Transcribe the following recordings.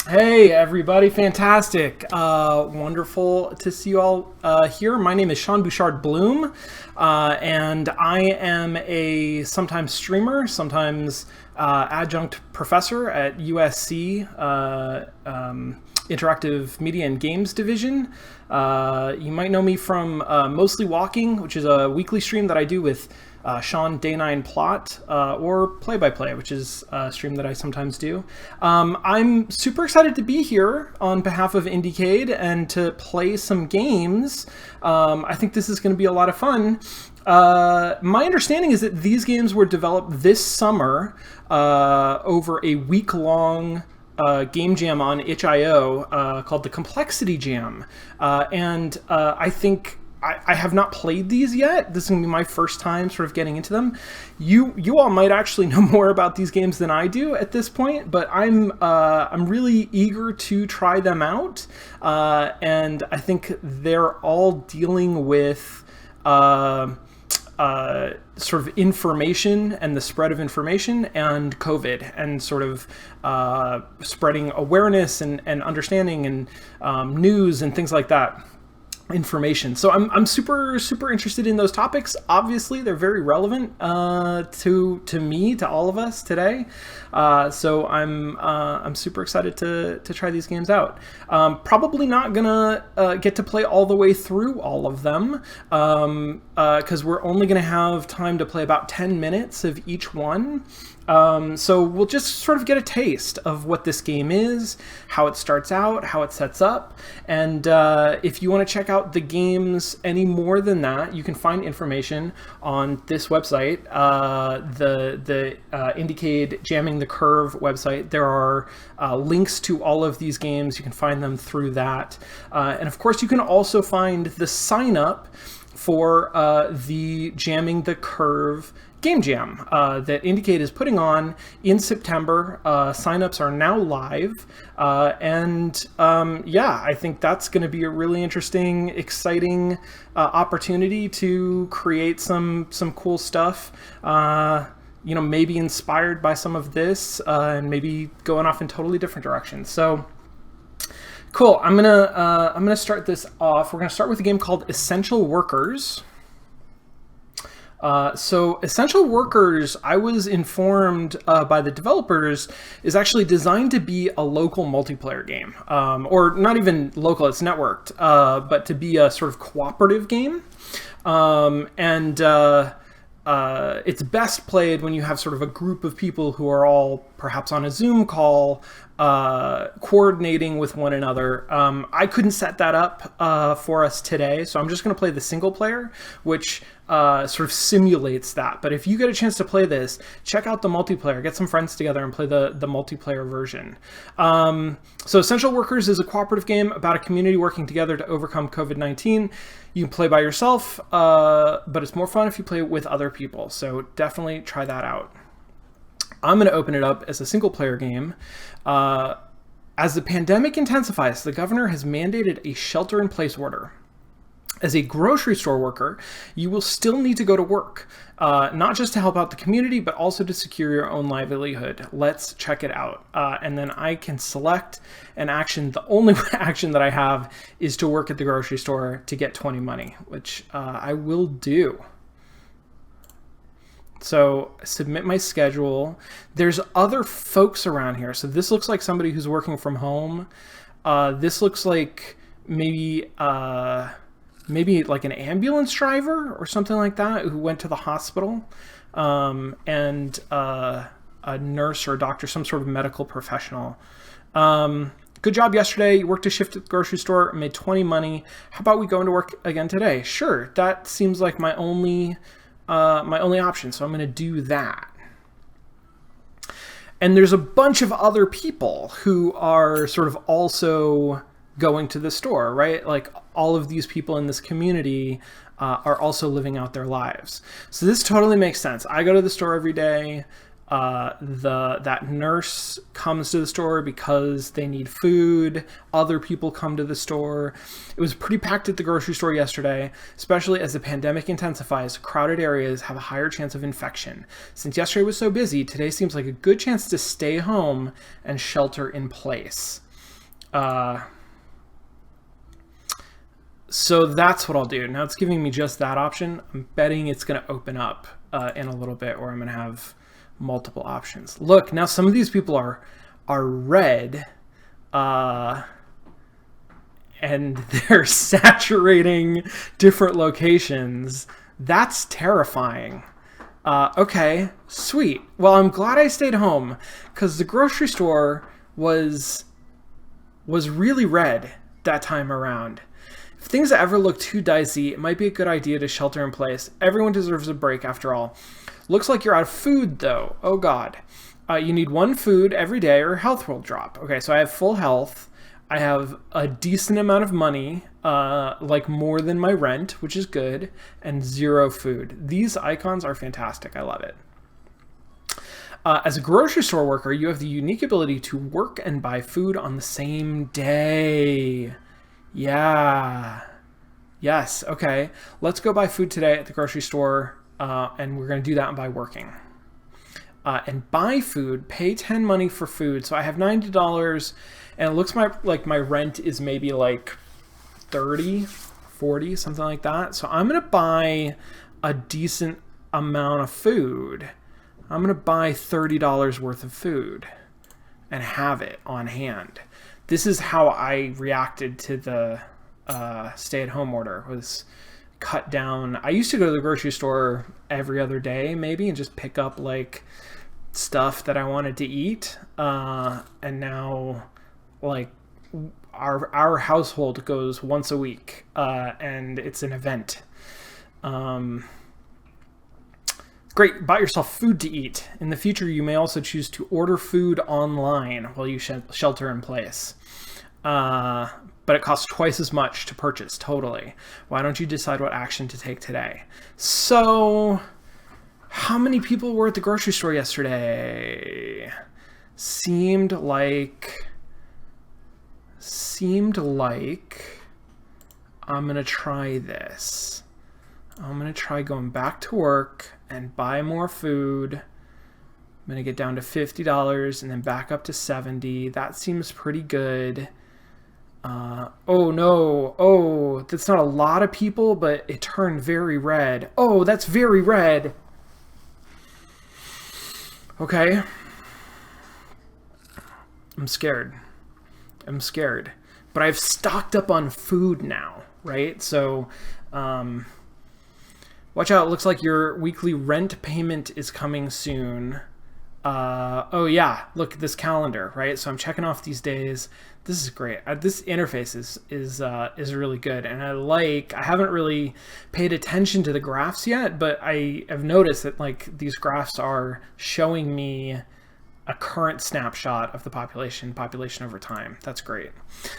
Hey everybody, fantastic. Wonderful to see you all here. My name is Sean Bouchard Bloom, and I am a sometimes streamer, sometimes adjunct professor at USC Interactive Media and Games Division. You might know me from Mostly Walking, which is a weekly stream that I do with Sean Day9 Plot, or Play by Play, which is a stream that I sometimes do. I'm super excited to be here on behalf of IndieCade and to play some games. I think this is going to be a lot of fun. My understanding is that these games were developed this summer over a week-long game jam on itch.io called the ComplexityJam. And I think I have not played these yet. This is going to be my first time sort of getting into them. You all might actually know more about these games than I do at this point, but I'm really eager to try them out. And I think they're all dealing with sort of information and the spread of information and COVID and sort of spreading awareness and understanding and news and things like that. Information. So I'm super interested in those topics. Obviously, they're very relevant to me, to all of us today. So I'm super excited to try these games out. Probably not gonna get to play all the way through all of them because we're only gonna have time to play about 10 minutes of each one. So we'll just sort of get a taste of what this game is, how it starts out, how it sets up, and if you want to check out the games any more than that, you can find information on this website, the IndieCade Jamming the Curve website. There are links to all of these games. You can find them through that, and of course you can also find the sign up for the Jamming the Curve Game Jam that IndieCade is putting on in September. Signups are now live, and yeah, I think that's going to be a really interesting, exciting opportunity to create some cool stuff. You know, maybe inspired by some of this, and maybe going off in totally different directions. So. Cool. I'm gonna start this off. We're gonna start with a game called Essential Workers. So Essential Workers, I was informed by the developers, is actually designed to be a local multiplayer game, or not even local, it's networked, but to be a sort of cooperative game. And it's best played when you have sort of a group of people who are all perhaps on a Zoom call, coordinating with one another. I couldn't set that up for us today, so I'm just going to play the single player, which sort of simulates that. But if you get a chance to play this, check out the multiplayer, get some friends together and play the multiplayer version. So Essential Workers is a cooperative game about a community working together to overcome COVID-19. You can play by yourself, but it's more fun if you play with other people. So definitely try that out. I'm going to open it up as a single player game. As the pandemic intensifies, the governor has mandated a shelter-in-place order. As a grocery store worker, you will still need to go to work, not just to help out the community, but also to secure your own livelihood. Let's check it out. And then I can select an action. The only action that I have is to work at the grocery store to get 20 money, which I will do. So submit my schedule. There's other folks around here. So this looks like somebody who's working from home. This looks like maybe like an ambulance driver or something like that who went to the hospital, and a nurse or a doctor, some sort of medical professional. Good job yesterday. You worked a shift at the grocery store, made 20 money. How about we go into work again today? Sure. That seems like my only option. So I'm going to do that. And there's a bunch of other people who are sort of also going to the store, right? Like all of these people in this community are also living out their lives. So this totally makes sense. I go to the store every day. That nurse comes to the store because they need food. Other people come to the store. It was pretty packed at the grocery store yesterday, especially as the pandemic intensifies. Crowded areas have a higher chance of infection. Since yesterday was so busy, today seems like a good chance to stay home and shelter in place. So that's what I'll do. Now it's giving me just that option. I'm betting it's going to open up in a little bit, or I'm going to have multiple options. Look, now some of these people are red, and they're saturating different locations. That's terrifying. Okay, sweet. Well, I'm glad I stayed home, because the grocery store was really red that time around. If things ever look too dicey, it might be a good idea to shelter in place. Everyone deserves a break after all. Looks like you're out of food, though. Oh, God. You need one food every day or health will drop. Okay, so I have full health. I have a decent amount of money, like more than my rent, which is good, and 0 food. These icons are fantastic. I love it. As a grocery store worker, you have the unique ability to work and buy food on the same day. Yeah. Yes. Okay. Let's go buy food today at the grocery store, and we're going to do that by working. And buy food, pay 10 money for food. So I have $90, and it looks like my rent is maybe like 30, 40, something like that. So I'm going to buy a decent amount of food. I'm going to buy $30 worth of food and have it on hand. This is how I reacted to the stay-at-home order, was cut down. I used to go to the grocery store every other day, maybe, and just pick up like stuff that I wanted to eat. And now, like, our household goes once a week, and it's an event. Great, bought yourself food to eat. In the future, you may also choose to order food online while you shelter in place. But it costs twice as much to purchase, totally. Why don't you decide what action to take today? So, how many people were at the grocery store yesterday? Seemed like I'm going to try this. I'm going to try going back to work and buy more food. I'm going to get down to $50 and then back up to $70. That seems pretty good. Oh no. Oh, that's not a lot of people, but it turned very red. Oh, that's very red. Okay. I'm scared. But I've stocked up on food now, right? So, watch out. It looks like your weekly rent payment is coming soon. Oh yeah, look at this calendar, right? So I'm checking off these days. This is great. This interface is really good, and I haven't really paid attention to the graphs yet, but I have noticed that like these graphs are showing me a current snapshot of the population over time. That's great.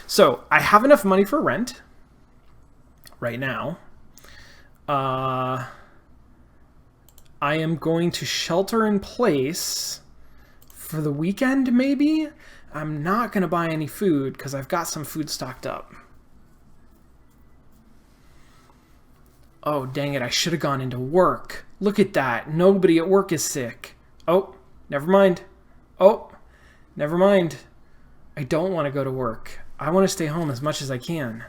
So I have enough money for rent right now. I am going to shelter in place for the weekend, maybe? I'm not going to buy any food because I've got some food stocked up. Oh, dang it. I should have gone into work. Look at that. Nobody at work is sick. Oh, never mind. Oh, never mind. I don't want to go to work. I want to stay home as much as I can.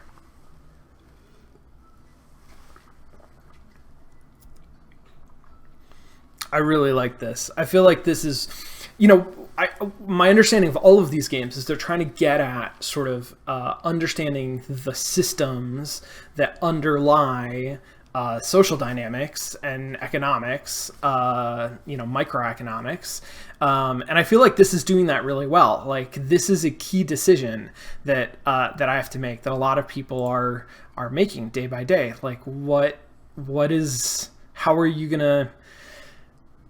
I really like this. I feel like this is, my understanding of all of these games is they're trying to get at sort of understanding the systems that underlie social dynamics and economics, microeconomics. And I feel like this is doing that really well. Like, this is a key decision that I have to make, that a lot of people are making day by day. Like,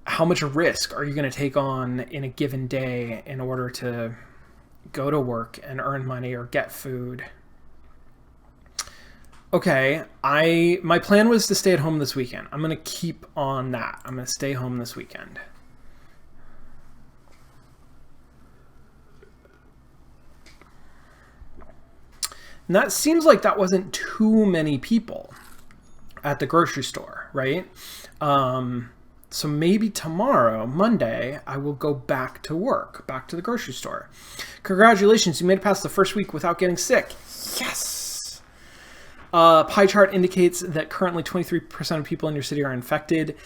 how much risk are you going to take on in a given day in order to go to work and earn money or get food? Okay, my plan was to stay at home this weekend. I'm going to keep on that. I'm going to stay home this weekend. And that seems like that wasn't too many people at the grocery store, right? So maybe tomorrow, Monday, I will go back to work, back to the grocery store. Congratulations, you made it past the first week without getting sick. Yes! Pie chart indicates that currently 23% of people in your city are infected.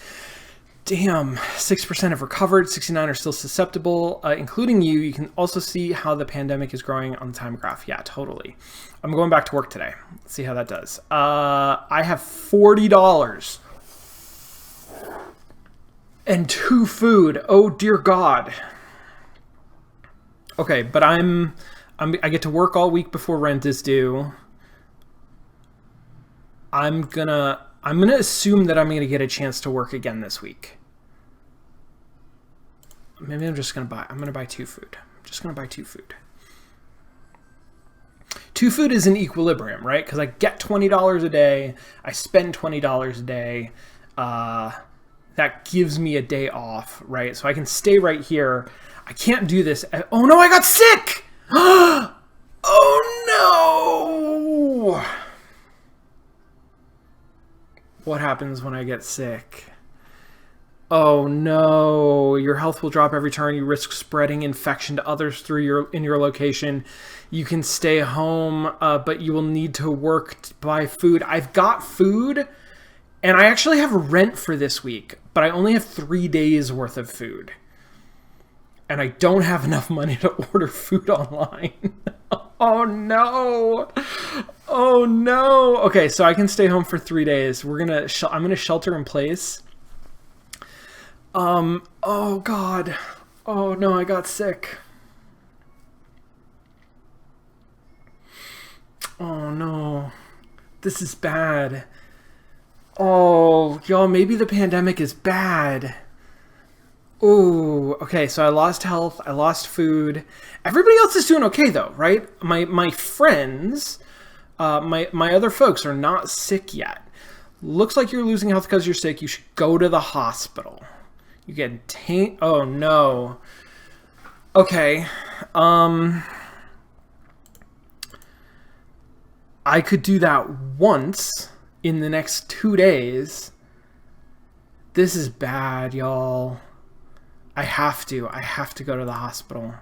Damn, 6% have recovered, 69% are still susceptible, including you. You can also see how the pandemic is growing on the time graph. Yeah, totally. I'm going back to work today. Let's see how that does. I have $40 and 2 food. Oh dear God. Okay, but I get to work all week before rent is due. I'm gonna assume that I'm gonna get a chance to work again this week. Maybe I'm gonna buy 2 food. I'm just gonna buy 2 food. 2 food is an equilibrium, right? Because I get $20 a day, I spend $20 a day. That gives me a day off, right? So I can stay right here. I can't do this. Oh no, I got sick! Oh no! What happens when I get sick? Oh no, your health will drop every turn. You risk spreading infection to others in your location. You can stay home, but you will need to work to buy food. I've got food, and I actually have rent for this week, but I only have 3 days worth of food. And I don't have enough money to order food online. Oh no. Oh no. Okay, so I can stay home for 3 days. I'm gonna shelter in place. Oh God. Oh no, I got sick. Oh no. This is bad. Oh, y'all, maybe the pandemic is bad. Oh, okay, so I lost health, I lost food. Everybody else is doing okay though, right? My friends, my other folks are not sick yet. Looks like you're losing health because you're sick. You should go to the hospital. You get oh no. Okay. I could do that once in the next 2 days. This is bad, y'all. I have to go to the hospital.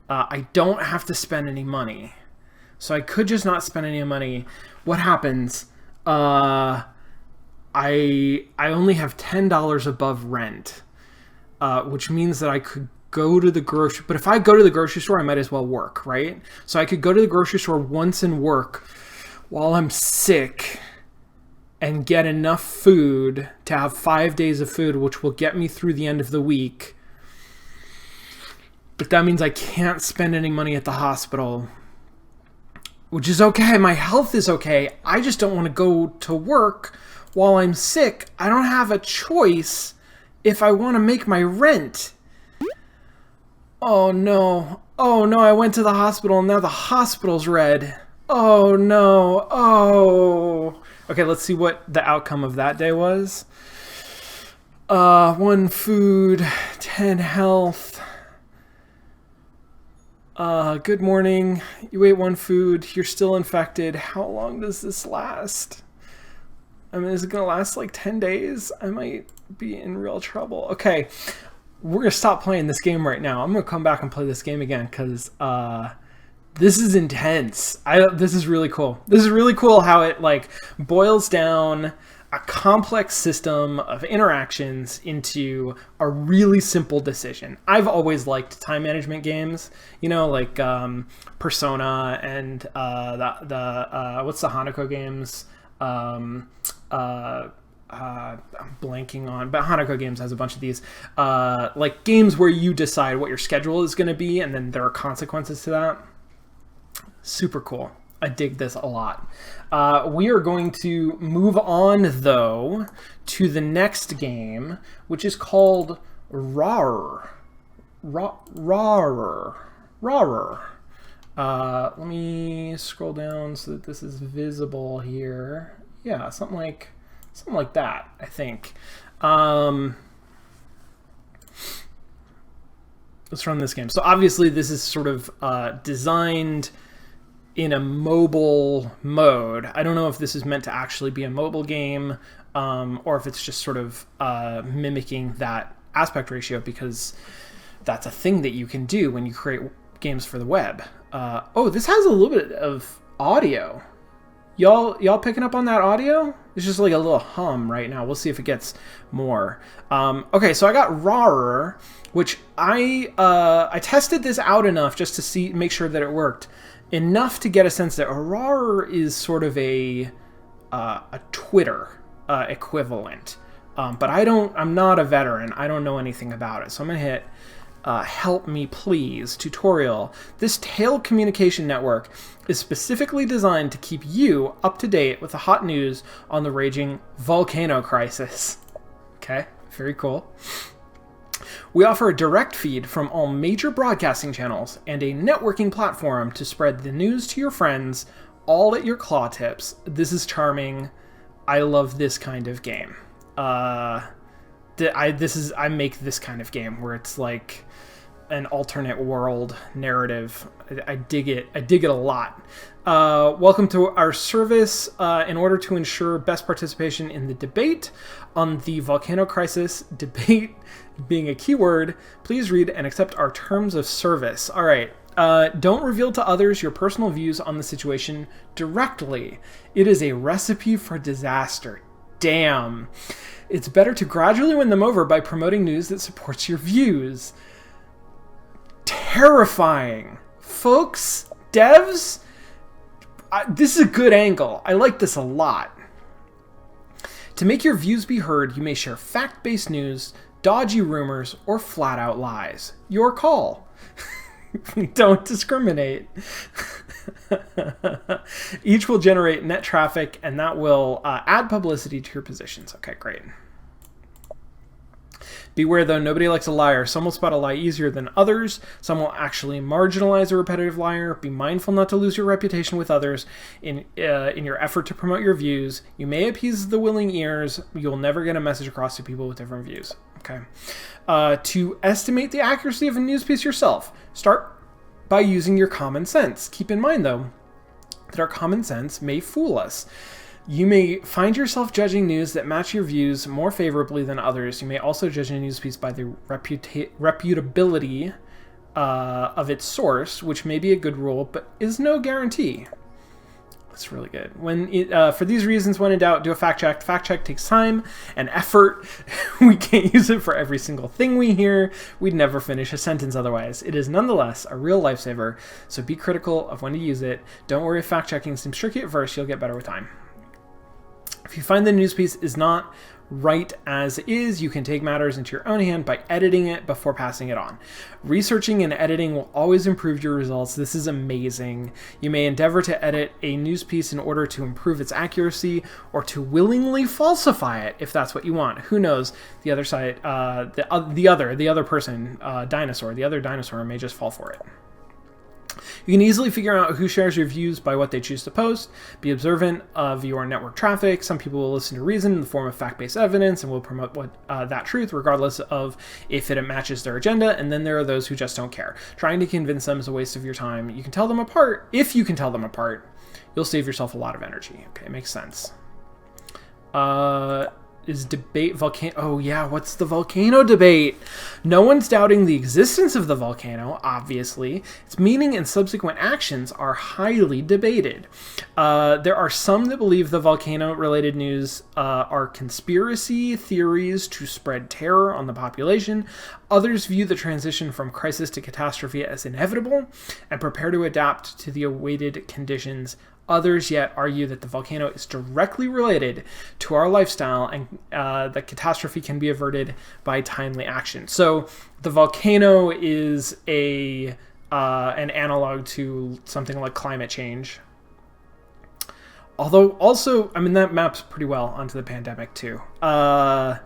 I don't have to spend any money. So I could just not spend any money. What happens? I only have $10 above rent, which means that I could go to the grocery. But if I go to the grocery store, I might as well work, right? So I could go to the grocery store once and work while I'm sick and get enough food to have 5 days of food, which will get me through the end of the week. But that means I can't spend any money at the hospital, which is okay. My health is okay. I just don't want to go to work while I'm sick. I don't have a choice if I want to make my rent. Oh no. Oh no, I went to the hospital and now the hospital's red. Oh no. Oh. Okay, let's see what the outcome of that day was. 1 food, 10 health. Good morning. You ate 1 food. You're still infected. How long does this last? I mean, is it going to last like 10 days? I might be in real trouble. Okay, we're going to stop playing this game right now. I'm going to come back and play this game again because this is intense. This is really cool. This is really cool how it like boils down a complex system of interactions into a really simple decision. I've always liked time management games, you know, like Persona and what's the Hanako games? I'm blanking on, but Hanako Games has a bunch of these, like games where you decide what your schedule is going to be, and then there are consequences to that. Super cool. I dig this a lot. We are going to move on, though, to the next game, which is called Rarer. Rarer. Let me scroll down so that this is visible here. Yeah, something like that, I think. Let's run this game. So obviously this is sort of designed in a mobile mode. I don't know if this is meant to actually be a mobile game, or if it's just sort of mimicking that aspect ratio, because that's a thing that you can do when you create games for the web. Oh, this has a little bit of audio. Y'all picking up on that audio? It's just like a little hum right now. We'll see if it gets more. Okay, so I got Rarer, which I tested this out enough just to make sure that it worked enough to get a sense that Rarer is sort of a Twitter equivalent. But I'm not a veteran. I don't know anything about it. So I'm gonna hit help me please tutorial. This telecommunication network is specifically designed to keep you up to date with the hot news on the raging volcano crisis. Okay, very cool. We offer a direct feed from all major broadcasting channels and a networking platform to spread the news to your friends, all at your claw tips. This is charming. I love this kind of game. I make this kind of game where it's like an alternate world narrative. I dig it. I dig it a lot. Welcome to our service. In order to ensure best participation in the debate on the volcano crisis, debate being a keyword, please read and accept our terms of service. All right. Don't reveal to others your personal views on the situation directly. It is a recipe for disaster. Damn. It's better to gradually win them over by promoting news that supports your views. Terrifying. Folks, devs, this is a good angle. I like this a lot. To make your views be heard, you may share fact-based news, dodgy rumors, or flat-out lies. Your call. Don't discriminate. Each will generate net traffic, and that will add publicity to your positions. Okay, great. Beware, though, nobody likes a liar. Some will spot a lie easier than others. Some will actually marginalize a repetitive liar. Be mindful not to lose your reputation with others in your effort to promote your views. You may appease the willing ears. You'll never get a message across to people with different views. Okay. To estimate the accuracy of a news piece yourself, start by using your common sense. Keep in mind, though, that our common sense may fool us. You may find yourself judging news that match your views more favorably than others. You may also judge a news piece by the reputability of its source, which may be a good rule, but is no guarantee. That's really good. For these reasons, when in doubt, do a fact check. Fact check takes time and effort. We can't use it for every single thing we hear. We'd never finish a sentence otherwise. It is nonetheless a real lifesaver, so be critical of when to use it. Don't worry if fact checking seems tricky at first. You'll get better with time. If you find the news piece is not right as is, you can take matters into your own hand by editing it before passing it on. Researching and editing will always improve your results. This is amazing. You may endeavor to edit a news piece in order to improve its accuracy or to willingly falsify it if that's what you want. Who knows? The other side, the other person, dinosaur, the other dinosaur may just fall for it. You can easily figure out who shares your views by what they choose to post. Be observant of your network traffic. Some people will listen to reason in the form of fact-based evidence and will promote that truth regardless of if it matches their agenda, and then there are those who just don't care. Trying to convince them is a waste of your time. You can tell them apart. If you can tell them apart, you'll save yourself a lot of energy. Okay, makes sense. Is debate volcano? Oh yeah, what's the volcano debate? No one's doubting the existence of the volcano, obviously. Its meaning and subsequent actions are highly debated. There are some that believe the volcano-related news are conspiracy theories to spread terror on the population. Others view the transition from crisis to catastrophe as inevitable and prepare to adapt to the awaited conditions. Others yet argue that the volcano is directly related to our lifestyle and that catastrophe can be averted by timely action. So the volcano is an analog to something like climate change. Although also, I mean, that maps pretty well onto the pandemic too. But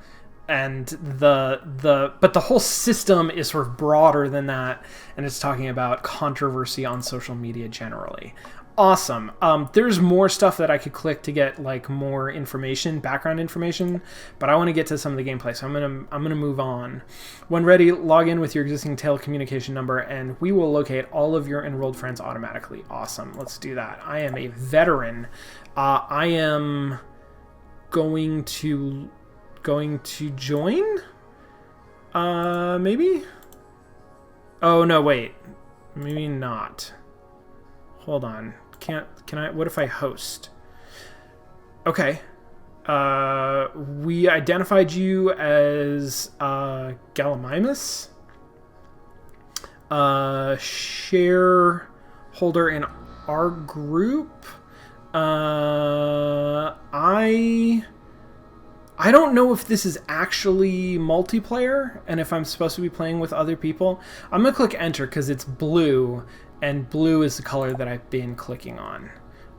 the whole system is sort of broader than that, and it's talking about controversy on social media generally. Awesome. There's more stuff that I could click to get like more information, background information, but I want to get to some of the gameplay, so I'm gonna move on. When ready, log in with your existing telecommunication number, and we will locate all of your enrolled friends automatically. Awesome. Let's do that. I am a veteran. I am going to join. Maybe. Oh no, wait. Maybe not. Hold on. Can I? What if I host? Okay. We identified you as Gallimimus. Shareholder in our group. I don't know if this is actually multiplayer and if I'm supposed to be playing with other people. I'm going to click enter because it's blue, and blue is the color that I've been clicking on.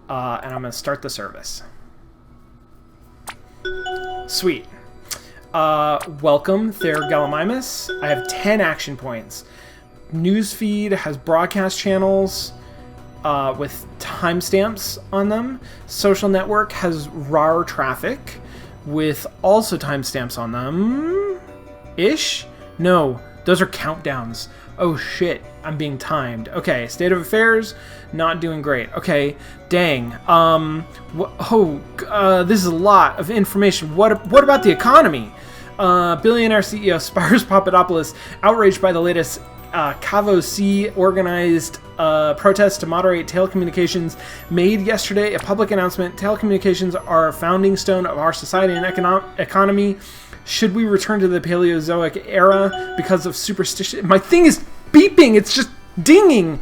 And I'm going to start the service. Sweet. Welcome there, Gallimimus. I have 10 action points. Newsfeed has broadcast channels with timestamps on them. Social network has RAR traffic with also timestamps on them. Ish? No, those are countdowns. Oh shit, I'm being timed. Okay, state of affairs, not doing great. Okay, dang. This is a lot of information. What about the economy? Billionaire CEO Spyros Papadopoulos, outraged by the latest Cavo C organized protest to moderate telecommunications, made yesterday a public announcement. Telecommunications are a founding stone of our society and economy. Should we return to the Paleozoic era because of superstition? My thing is beeping. It's just dinging.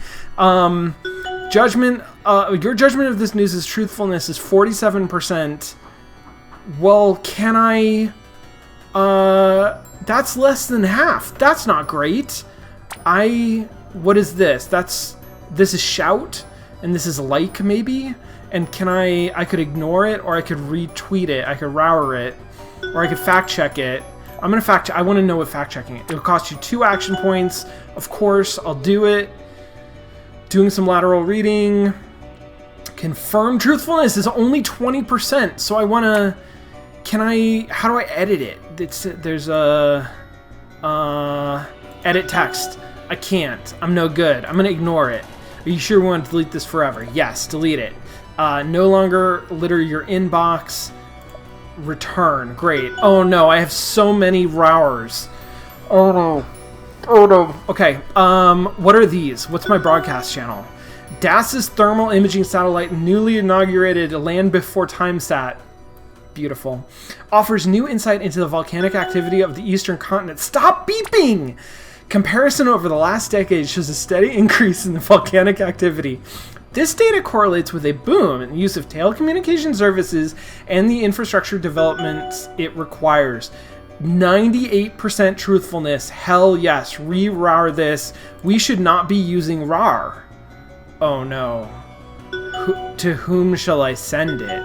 Judgment. Your judgment of this news' truthfulness is 47%. Well, can I? That's less than half. That's not great. What is this? This is shout, and this is like, maybe? And I could ignore it, or I could retweet it, I could rower it, or I could fact check it. I'm gonna fact check. I want to know what fact checking it. It'll cost you 2 action points. Of course, I'll do it. Doing some lateral reading. Confirm truthfulness is only 20%, so I wanna, how do I edit it? There's a, edit text. I can't. I'm no good. I'm going to ignore it. Are you sure we want to delete this forever? Yes, delete it. No longer litter your inbox. Return. Great. Oh no, I have so many rowers. Oh no. Oh no. Okay, what are these? What's my broadcast channel? DAS's thermal imaging satellite, newly inaugurated Land Before Timesat. Beautiful. Offers new insight into the volcanic activity of the eastern continent. Stop beeping! Comparison over the last decade shows a steady increase in the volcanic activity. This data correlates with a boom in the use of telecommunication services and the infrastructure developments it requires. 98% truthfulness. Hell yes. Re-RAR this. We should not be using RAR. Oh no. To whom shall I send it?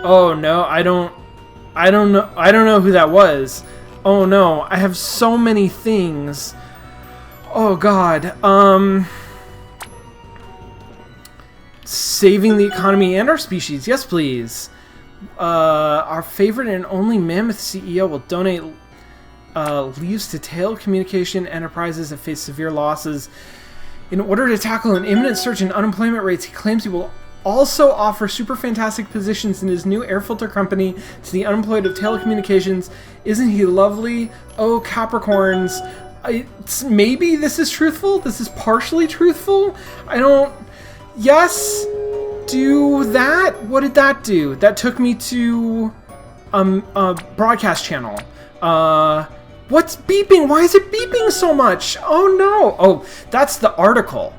Oh no, I don't know who that was. Oh no, I have so many things. Oh god. Saving the economy and our species. Yes, please. Our favorite and only mammoth CEO will donate leaves to telecommunication enterprises that face severe losses. In order to tackle an imminent surge in unemployment rates, he claims he will also offer super fantastic positions in his new air filter company to the unemployed of telecommunications. Isn't he lovely? Oh, Capricorns. Maybe this is truthful? This is partially truthful? Yes? Do that? What did that do? That took me to a broadcast channel. What's beeping? Why is it beeping so much? Oh no. Oh, that's the article.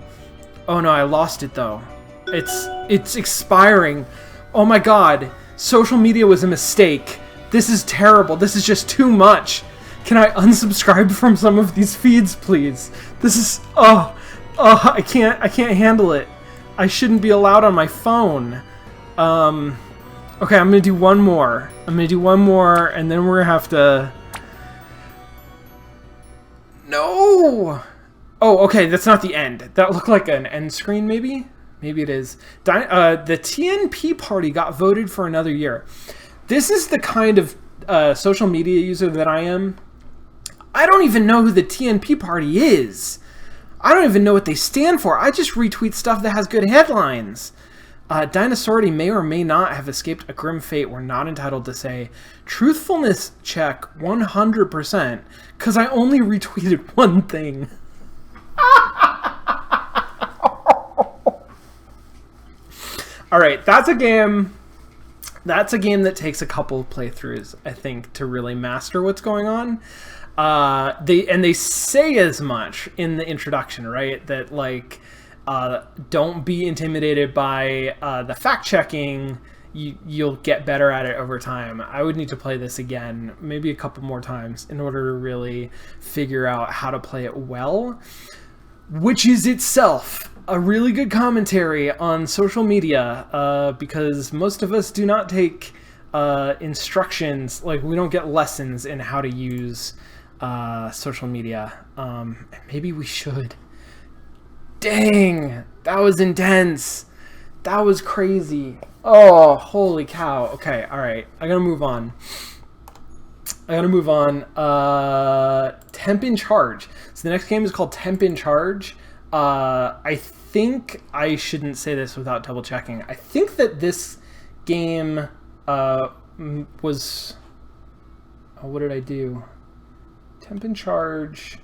Oh no, I lost it though. It's expiring. Oh my god. Social media was a mistake. This is terrible. This is just too much. Can I unsubscribe from some of these feeds, please? This is I can't handle it. I shouldn't be allowed on my phone. Okay, I'm gonna do one more. And then we're gonna have to. No. Oh, okay, that's not the end. That looked like an end screen, maybe. Maybe it is. The TNP party got voted for another year. This is the kind of social media user that I am. I don't even know who the TNP party is. I don't even know what they stand for. I just retweet stuff that has good headlines. Dinosaurity may or may not have escaped a grim fate. We're not entitled to say. Truthfulness check 100%, because I only retweeted one thing. All right, that's a game. That's a game that takes a couple of playthroughs, I think, to really master what's going on. They say as much in the introduction, right? That like, don't be intimidated by the fact checking. You'll get better at it over time. I would need to play this again, maybe a couple more times, in order to really figure out how to play it well, which is itself a really good commentary on social media, because most of us do not take instructions, like we don't get lessons in how to use social media. Maybe we should. Dang, that was intense. That was crazy. Oh, holy cow. Okay, all right. I gotta move on. Temp in Charge. So the next game is called Temp in Charge. I think I shouldn't say this without double checking. I think that this game was... Oh, what did I do? Temp in Charge.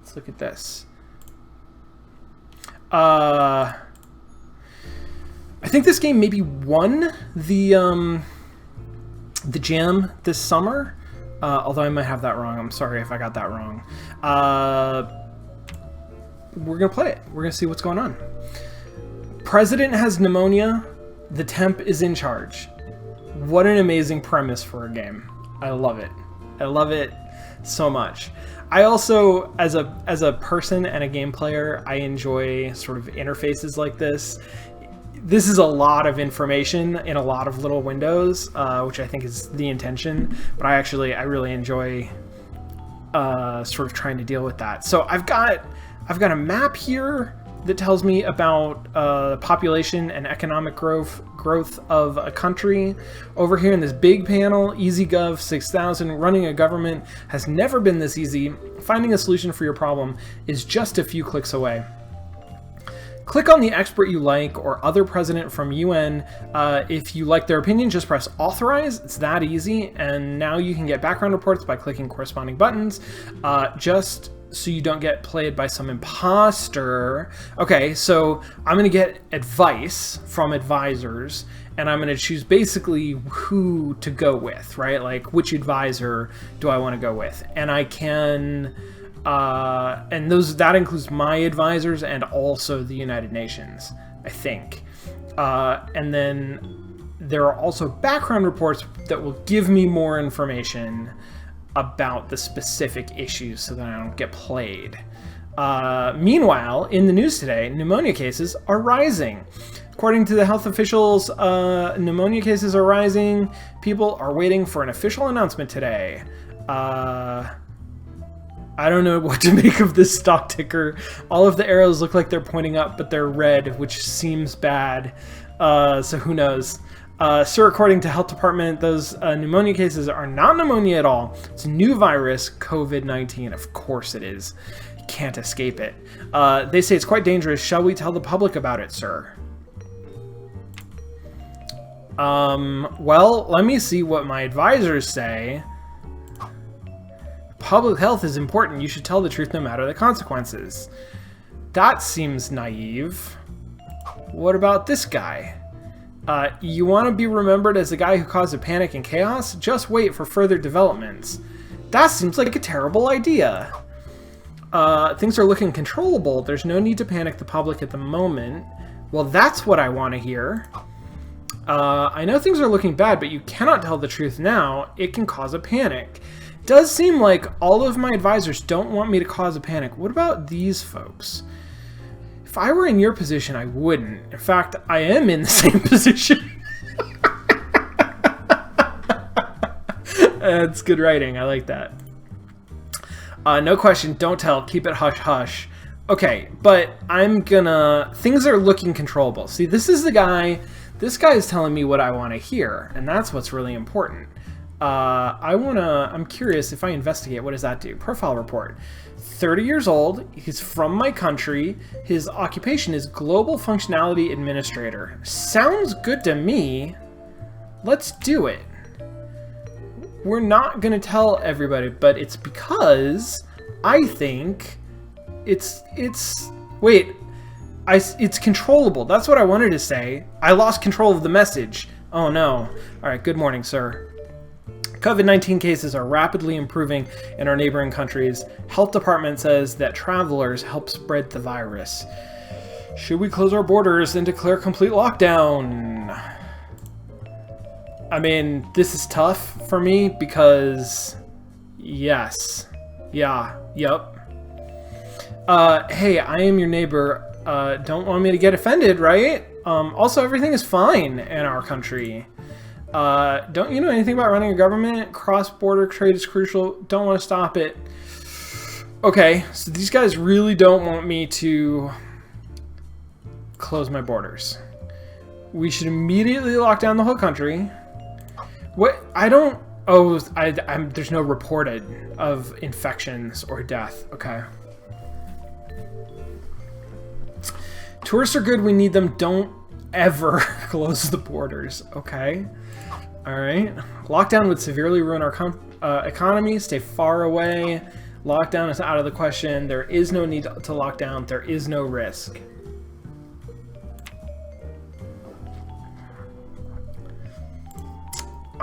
Let's look at this. I think this game maybe won the jam this summer. Although I might have that wrong. I'm sorry if I got that wrong. We're going to play it. We're going to see what's going on. President has pneumonia. The temp is in charge. What an amazing premise for a game. I love it. I love it so much. I also, as a person and a game player, I enjoy sort of interfaces like this. This is a lot of information in a lot of little windows, which I think is the intention. But I really enjoy sort of trying to deal with that. So I've got a map here that tells me about population and economic growth of a country. Over here in this big panel, EasyGov 6000, running a government has never been this easy. Finding a solution for your problem is just a few clicks away. Click on the expert you like or other president from UN. If you like their opinion, just press authorize. It's that easy. And now you can get background reports by clicking corresponding buttons. Just so you don't get played by some imposter. Okay, so I'm going to get advice from advisors, and I'm going to choose basically who to go with, right? Like, which advisor do I want to go with? And I can, and that includes my advisors and also the United Nations, I think. And then there are also background reports that will give me more information about the specific issues so that I don't get played. Meanwhile, in the news today, pneumonia cases are rising. According to the health officials, pneumonia cases are rising. People are waiting for an official announcement today. I don't know what to make of this stock ticker. All of the arrows look like they're pointing up, but they're red, which seems bad. So who knows? Sir, according to Health Department, those pneumonia cases are not pneumonia at all. It's a new virus, COVID-19. Of course it is. You can't escape it. They say it's quite dangerous. Shall we tell the public about it, sir? Well, let me see what my advisors say. Public health is important. You should tell the truth no matter the consequences. That seems naive. What about this guy? You want to be remembered as the guy who caused a panic and chaos? Just wait for further developments. That seems like a terrible idea. Things are looking controllable. There's no need to panic the public at the moment. Well, that's what I want to hear. I know things are looking bad, but you cannot tell the truth now. It can cause a panic. Does seem like all of my advisors don't want me to cause a panic. What about these folks? If I were in your position, I wouldn't. In fact, I am in the same position. That's good writing. I like that. No question. Don't tell. Keep it hush hush. Okay, but I'm gonna... Things are looking controllable. See, this is the guy... This guy is telling me what I want to hear, and that's what's really important. I'm curious if I investigate, what does that do? Profile report. 30 years old, he's from my country, his occupation is Global Functionality Administrator. Sounds good to me. Let's do it. We're not gonna tell everybody, but it's because I think it's controllable. That's what I wanted to say. I lost control of the message. Oh no. All right, good morning, sir. COVID-19 cases are rapidly improving in our neighboring countries. Health department says that travelers help spread the virus. Should we close our borders and declare complete lockdown? I mean, this is tough for me because, yes. Yeah, yep. Hey, I am your neighbor. Don't want me to get offended, right? Also, everything is fine in our country. Don't you know anything about running a government? Cross-border trade is crucial. Don't want to stop it. Okay, so these guys really don't want me to close my borders. We should immediately lock down the whole country. What? I don't... Oh, there's no reported of infections or death. Okay. Tourists are good. We need them. Don't ever close the borders. Okay. All right. Lockdown would severely ruin our economy. Stay far away. Lockdown is out of the question. There is no need to lock down. There is no risk.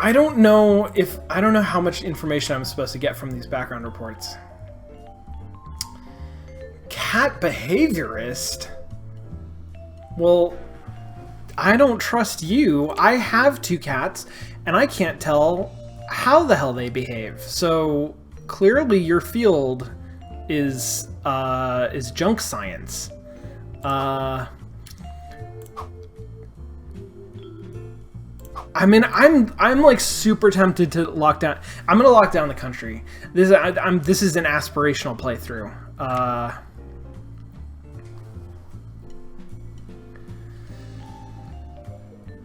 I don't know how much information I'm supposed to get from these background reports. Cat behaviorist? Well, I don't trust you. I have 2 cats, and I can't tell how the hell they behave. So clearly your field is junk science. I mean, I'm like super tempted to lock down. I'm gonna lock down the country. This is an aspirational playthrough.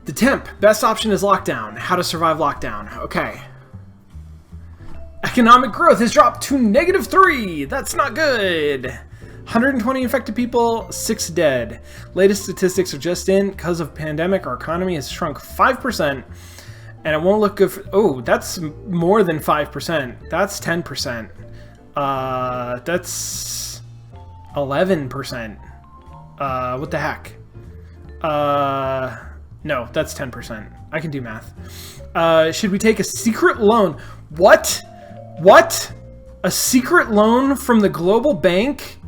The temp. Best option is lockdown. How to survive lockdown. Okay. Economic growth has dropped to -3. That's not good. 120 infected people, 6 dead. Latest statistics are just in. Because of pandemic, our economy has shrunk 5%. And it won't look good for... Oh, that's more than 5%. That's 10%. That's 11%. What the heck? No, that's 10%. I can do math. Should we take a secret loan? What? What? A secret loan from the global bank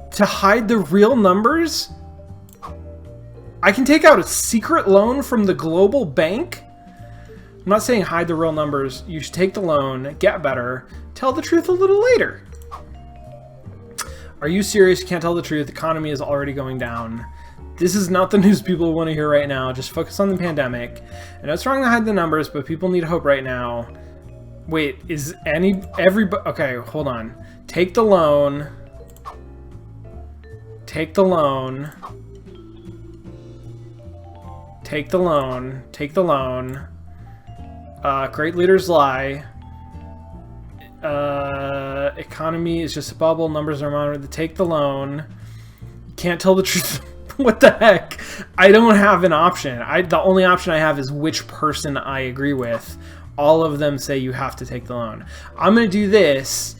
to hide the real numbers? I can take out a secret loan from the global bank? I'm not saying hide the real numbers. You should take the loan, get better, tell the truth a little later. Are you serious? You can't tell the truth. The economy is already going down. This is not the news people want to hear right now. Just focus on the pandemic. I know it's wrong to hide the numbers, but people need hope right now. Wait, is everybody... Okay, hold on. Take the loan. Take the loan. Take the loan. Take the loan. Great leaders lie. Economy is just a bubble. Numbers are monitored. Take the loan. You can't tell the truth. What the heck? I don't have an option. The only option I have is which person I agree with. All of them say you have to take the loan. I'm going to do this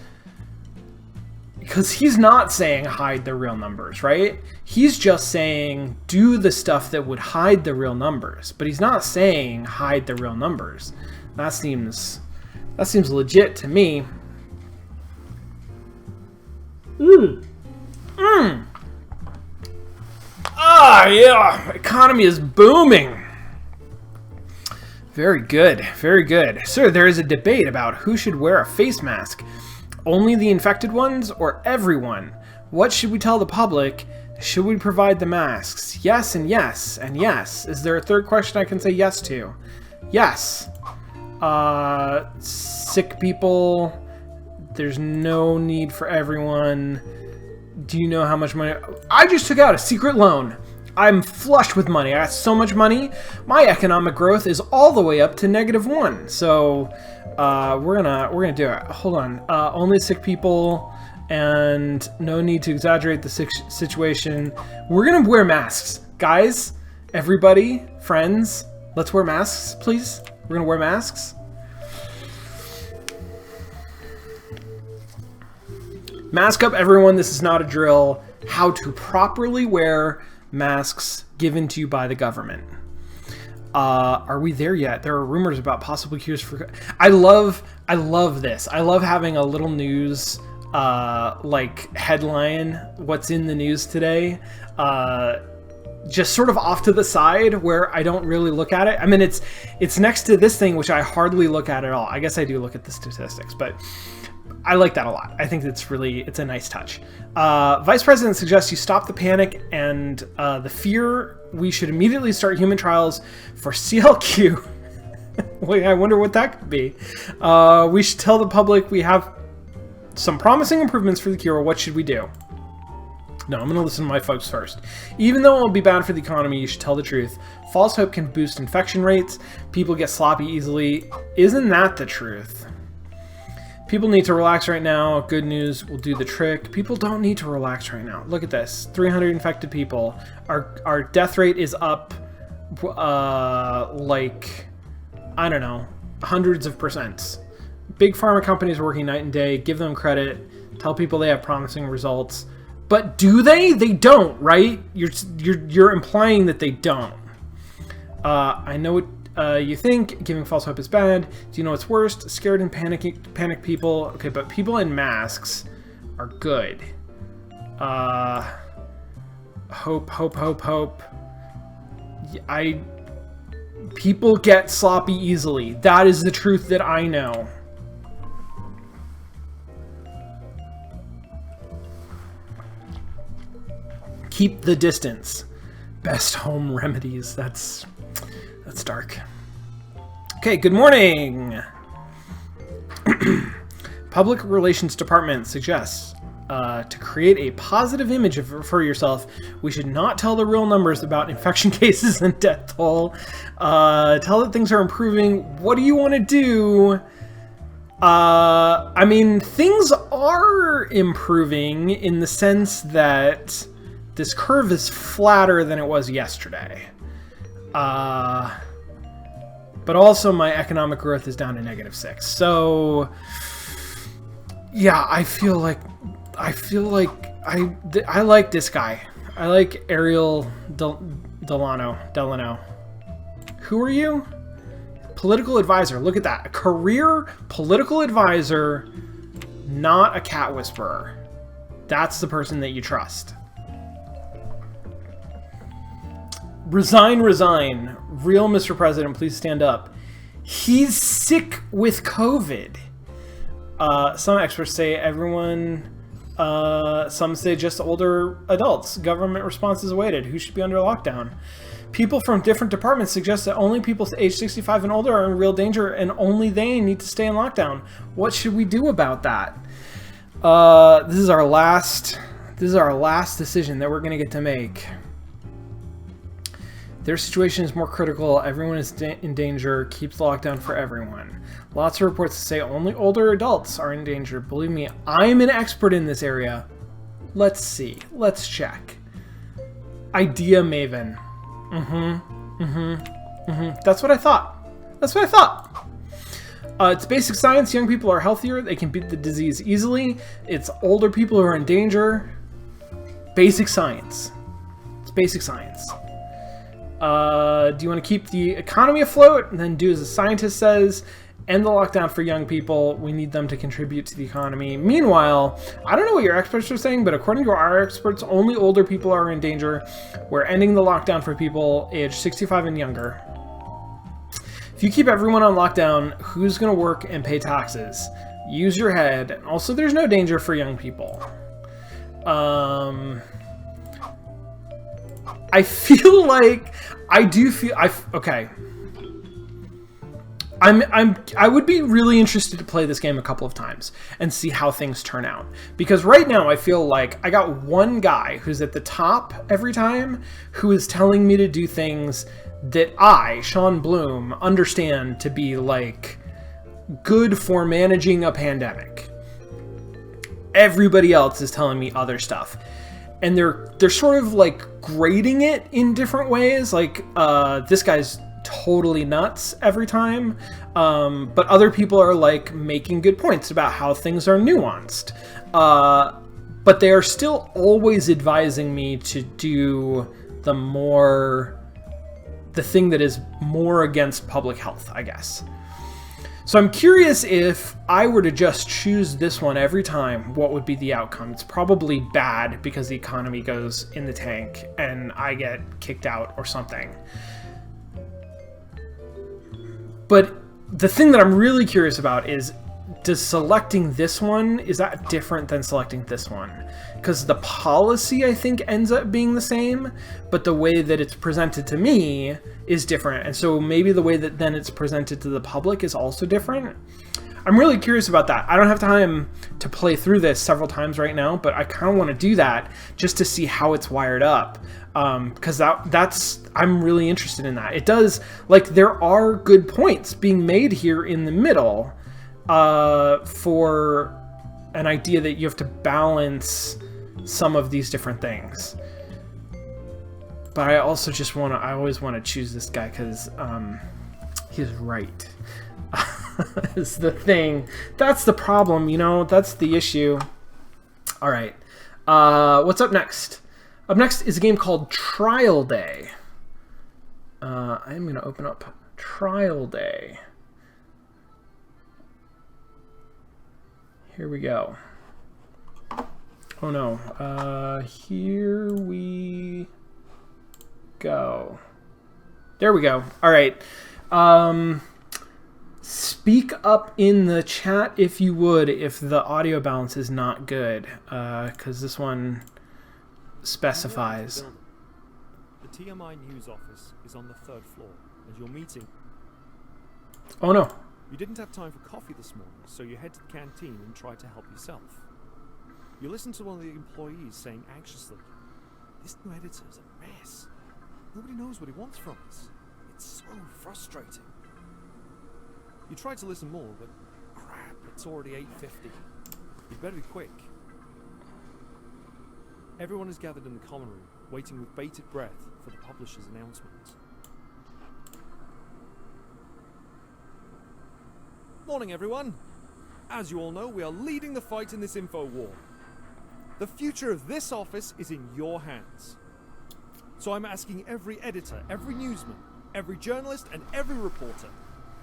because he's not saying hide the real numbers, right? He's just saying do the stuff that would hide the real numbers, but he's not saying hide the real numbers. That seems legit to me. Ah, yeah, economy is booming. Very good, very good. Sir, there is a debate about who should wear a face mask. Only the infected ones or everyone? What should we tell the public? Should we provide the masks? Yes and yes and yes. Is there a third question I can say yes to? Yes. Sick people. There's no need for everyone. Do you know how much money? I just took out a secret loan. I'm flush with money. I got so much money. My economic growth is all the way up to -1. So we're gonna do it. Hold on. Only sick people, and no need to exaggerate the situation. We're gonna wear masks, guys. Everybody, friends, let's wear masks, please. We're gonna wear masks. Mask up, everyone. This is not a drill. How to properly wear masks given to you by the government. Are we there yet? There are rumors about possible cures for... I love this. I love having a little news like headline, what's in the news today, just sort of off to the side where I don't really look at it. I mean, it's next to this thing, which I hardly look at all. I guess I do look at the statistics, but I like that a lot. I think it's a nice touch. Vice President suggests you stop the panic and the fear. We should immediately start human trials for CLQ. Wait, I wonder what that could be. We should tell the public we have some promising improvements for the cure. What should we do? No, I'm going to listen to my folks first. Even though it will be bad for the economy, you should tell the truth. False hope can boost infection rates. People get sloppy easily. Isn't that the truth? People need to relax right now. Good news will do the trick. People don't need to relax right now. Look at this. 300 infected people. Our death rate is up like, I don't know, hundreds of percents. Big pharma companies are working night and day. Give them credit. Tell people they have promising results. But do they? They don't, right? You're implying that they don't. I know what you think. Giving false hope is bad. Do you know what's worst? Scared and panic people. Okay, but people in masks are good. Hope. People get sloppy easily. That is the truth that I know. Keep the distance. Best home remedies. That's dark. Okay, good morning. Public Relations Department suggests to create a positive image for yourself, we should not tell the real numbers about infection cases and death toll. Tell that things are improving. What do you want to do? I mean, things are improving in the sense that this curve is flatter than it was yesterday. But also my economic growth is down to -6. So yeah, I feel like I like this guy. I like Ariel Delano. Who are you? Political advisor. Look at that. A career political advisor, not a cat whisperer. That's the person that you trust. Resign. Real Mr. President, please stand up. He's sick with COVID. Some experts say everyone, some say just older adults. Government response is awaited. Who should be under lockdown? People from different departments suggest that only people age 65 and older are in real danger and only they need to stay in lockdown. What should we do about that? This is our last decision that we're going to get to make. Their situation is more critical. Everyone is in danger. Keep the lockdown for everyone. Lots of reports say only older adults are in danger. Believe me, I'm an expert in this area. Let's see. Let's check. Idea Maven. That's what I thought. It's basic science. Young people are healthier. They can beat the disease easily. It's older people who are in danger. Basic science. It's basic science. Do you want to keep the economy afloat and then do as the scientist says, end the lockdown for young people? We need them to contribute to the economy. Meanwhile, I don't know what your experts are saying, but according to our experts, only older people are in danger. We're ending the lockdown for people aged 65 and younger. If you keep everyone on lockdown, who's going to work and pay taxes? Use your head. And also, there's no danger for young people. I feel like okay. I would be really interested to play this game a couple of times and see how things turn out. Because right now I feel like I got one guy who's at the top every time who is telling me to do things that I, Sean Bloom, understand to be like good for managing a pandemic. Everybody else is telling me other stuff. And they're sort of like grading it in different ways. Like this guy's totally nuts every time, but other people are like making good points about how things are nuanced, but they are still always advising me to do the thing that is more against public health, I guess. So I'm curious, if I were to just choose this one every time, what would be the outcome? It's probably bad because the economy goes in the tank and I get kicked out or something. But the thing that I'm really curious about is, does selecting this one, is that different than selecting this one? Because the policy, I think, ends up being the same, but the way that it's presented to me is different. And so maybe the way that then it's presented to the public is also different. I'm really curious about that. I don't have time to play through this several times right now, but I kind of want to do that just to see how it's wired up. Because I'm really interested in that. It does, like, there are good points being made here in the middle for an idea that you have to balance some of these different things. But I also just I always want to choose this guy because he's right. Is the thing. That's the problem, you know, that's the issue. All right. What's up next? Up next is a game called Trial Day. I'm going to open up Trial Day. Here we go. Oh no. Here we go. There we go. All right. Speak up in the chat if you would, if the audio balance is not good, because this one specifies. The TMI news office is on the 3rd floor, and your meeting. Oh no. You didn't have time for coffee this morning, so you head to the canteen and try to help yourself. You listen to one of the employees saying anxiously, "This new editor is a mess. Nobody knows what he wants from us. It's so frustrating." You try to listen more, but crap, it's already 8:50. You'd better be quick. Everyone is gathered in the common room, waiting with bated breath for the publisher's announcement. Morning, everyone. As you all know, we are leading the fight in this info war. The future of this office is in your hands. So I'm asking every editor, every newsman, every journalist, and every reporter,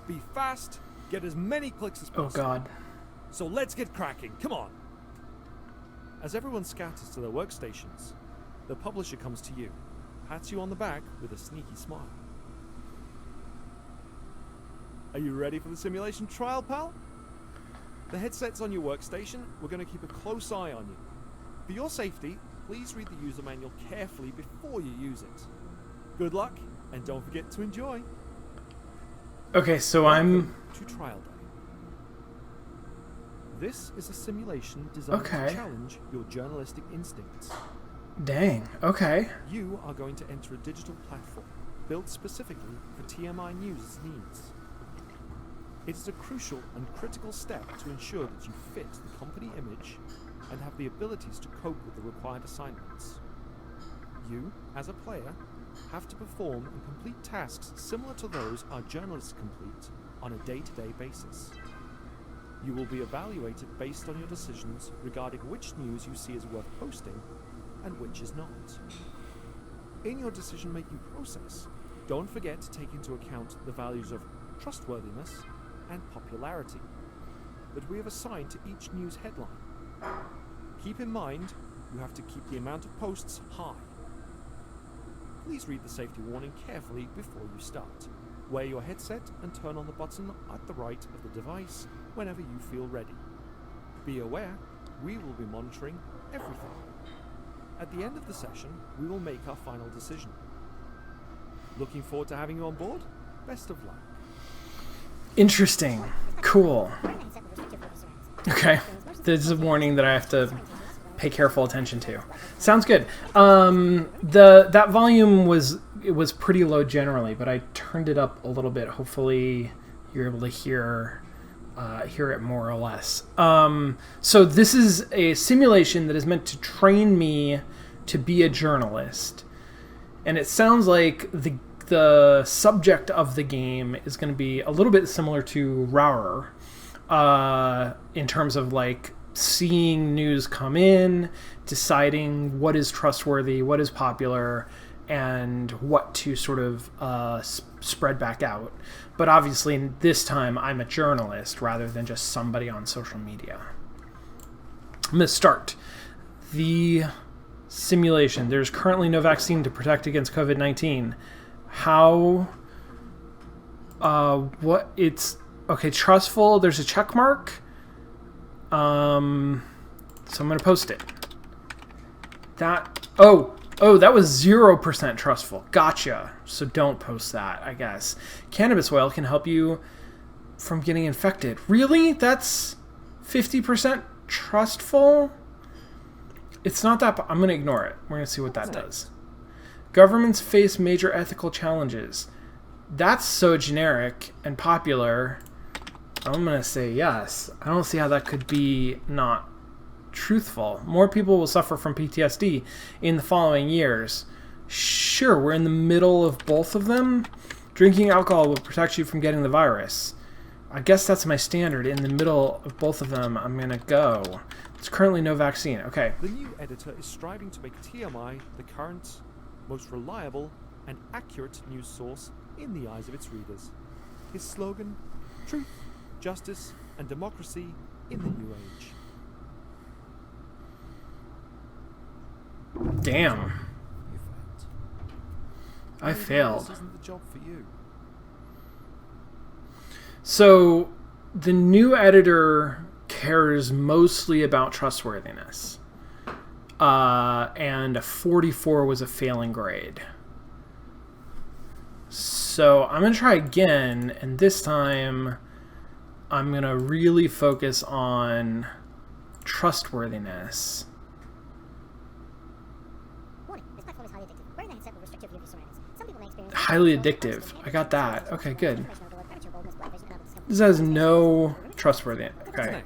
be fast, get as many clicks as possible. Oh God. So let's get cracking, come on. As everyone scatters to their workstations, the publisher comes to you, pats you on the back with a sneaky smile. Are you ready for the simulation trial, pal? The headset's on your workstation. We're going to keep a close eye on you. For your safety, please read the user manual carefully before you use it. Good luck, and don't forget to enjoy. Okay, so Welcome to Trial Day. This is a simulation designed to challenge your journalistic instincts. Dang, okay. You are going to enter a digital platform built specifically for TMI News' needs. It is a crucial and critical step to ensure that you fit the company image and have the abilities to cope with the required assignments. You, as a player, have to perform and complete tasks similar to those our journalists complete on a day-to-day basis. You will be evaluated based on your decisions regarding which news you see as worth posting and which is not. In your decision-making process, don't forget to take into account the values of trustworthiness and popularity that we have assigned to each news headline. Keep in mind, you have to keep the amount of posts high. Please read the safety warning carefully before you start. Wear your headset and turn on the button at the right of the device whenever you feel ready. Be aware, we will be monitoring everything. At the end of the session, we will make our final decision. Looking forward to having you on board. Best of luck. Interesting. Cool. Okay. This is a warning that I have to pay careful attention to. Sounds good. That volume was pretty low generally, but I turned it up a little bit. Hopefully you're able to hear it more or less. So this is a simulation that is meant to train me to be a journalist, and it sounds like the subject of the game is going to be a little bit similar to Rauer, in terms of like seeing news come in, deciding what is trustworthy, what is popular, and what to sort of spread back out. But obviously this time I'm a journalist rather than just somebody on social media. I'm going to start the simulation. There's currently no vaccine to protect against COVID-19. How... what? It's... Okay, trustful. There's a check mark. So I'm going to post it. That... Oh, that was 0% trustful. Gotcha. So don't post that, I guess. Cannabis oil can help you from getting infected. Really? That's 50% trustful? It's not that... I'm going to ignore it. We're going to see what that does. Governments face major ethical challenges. That's so generic and popular. I'm going to say yes. I don't see how that could be not truthful. More people will suffer from PTSD in the following years. Sure, we're in the middle of both of them. Drinking alcohol will protect you from getting the virus. I guess that's my standard. In the middle of both of them, I'm going to go. There's currently no vaccine. Okay. The new editor is striving to make TMI the current, most reliable, and accurate news source in the eyes of its readers. His slogan, truth, justice, and democracy in the new age. Damn. I failed. This isn't the job for you. So, the new editor cares mostly about trustworthiness. And a 44 was a failing grade. So, I'm going to try again, and this time I'm going to really focus on trustworthiness. Highly addictive. I got that. Okay, good. This has no trustworthy. Okay.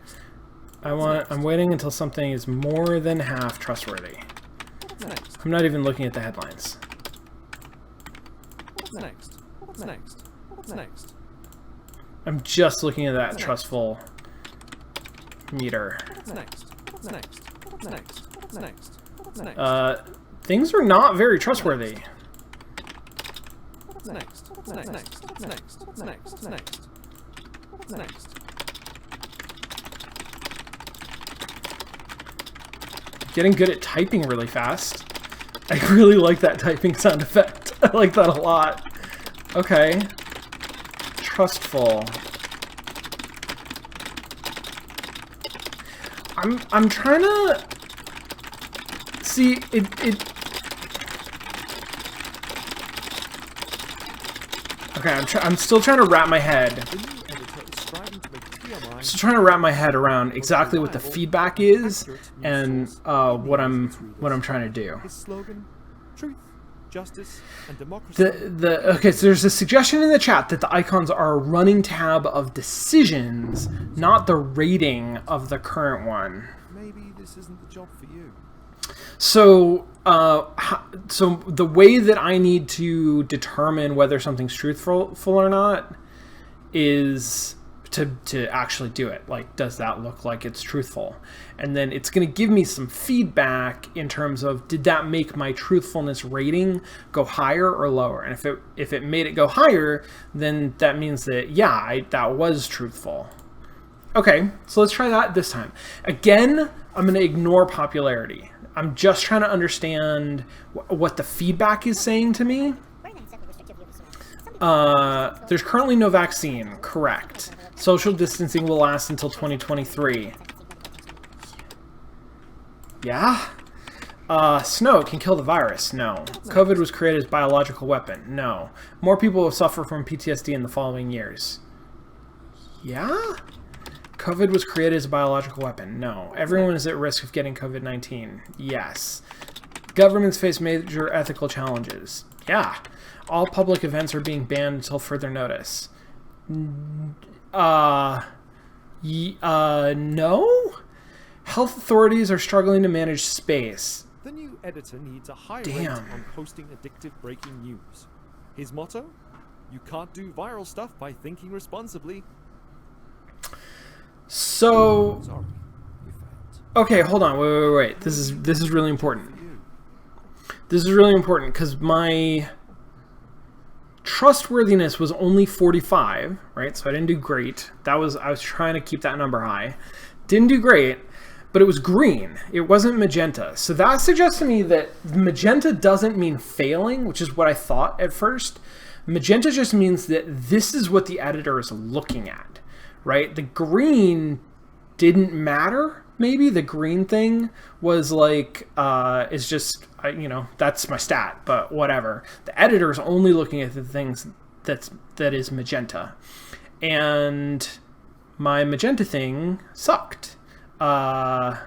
I'm waiting until something is more than half trustworthy. I'm not even looking at the headlines. I'm just looking at that trustful meter. Things are not very trustworthy. Getting good at typing really fast. I really like that typing sound effect. I like that a lot. Okay. Trustful. I'm trying to see it. Okay, I'm still trying to wrap my head. I'm still trying to wrap my head around exactly what the feedback is and what I'm trying to do. Okay, so there's a suggestion in the chat that the icons are a running tab of decisions, not the rating of the current one. Maybe this isn't the job for you. So, so the way that I need to determine whether something's truthful or not is to actually do it. Like, does that look like it's truthful? And then it's going to give me some feedback in terms of, did that make my truthfulness rating go higher or lower? And if it made it go higher, then that means that, yeah, that was truthful. Okay, so let's try that this time. Again, I'm going to ignore popularity. I'm just trying to understand what the feedback is saying to me. There's currently no vaccine. Correct. Social distancing will last until 2023. Yeah? Snow can kill the virus. No. COVID was created as a biological weapon. No. More people will suffer from PTSD in the following years. Yeah? COVID was created as a biological weapon. No. Everyone is at risk of getting COVID-19. Yes. Governments face major ethical challenges. Yeah. All public events are being banned until further notice. No? Health authorities are struggling to manage space. The new editor needs a high rate Damn. on posting addictive breaking news. His motto? You can't do viral stuff by thinking responsibly. So, Sorry, you failed. okay, hold on. Wait. This is really important. This is really important because my trustworthiness was only 45, right? So I didn't do great. I was trying to keep that number high. Didn't do great, but it was green. It wasn't magenta. So that suggests to me that magenta doesn't mean failing, which is what I thought at first. Magenta just means that this is what the editor is looking at, right? The green didn't matter. Maybe the green thing was like, is just, that's my stat, but whatever. The editor is only looking at the things that is magenta. And my magenta thing sucked. But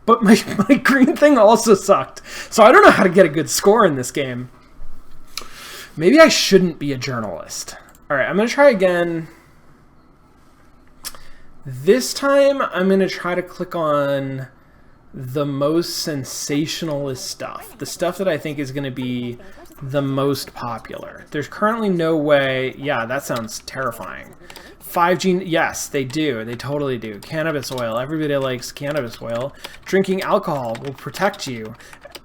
my green thing also sucked. So I don't know how to get a good score in this game. Maybe I shouldn't be a journalist. All right, I'm going to try again. This time, I'm going to try to click on the most sensationalist stuff. The stuff that I think is going to be the most popular. There's currently no way... Yeah, that sounds terrifying. 5G... Yes, they do. They totally do. Cannabis oil. Everybody likes cannabis oil. Drinking alcohol will protect you.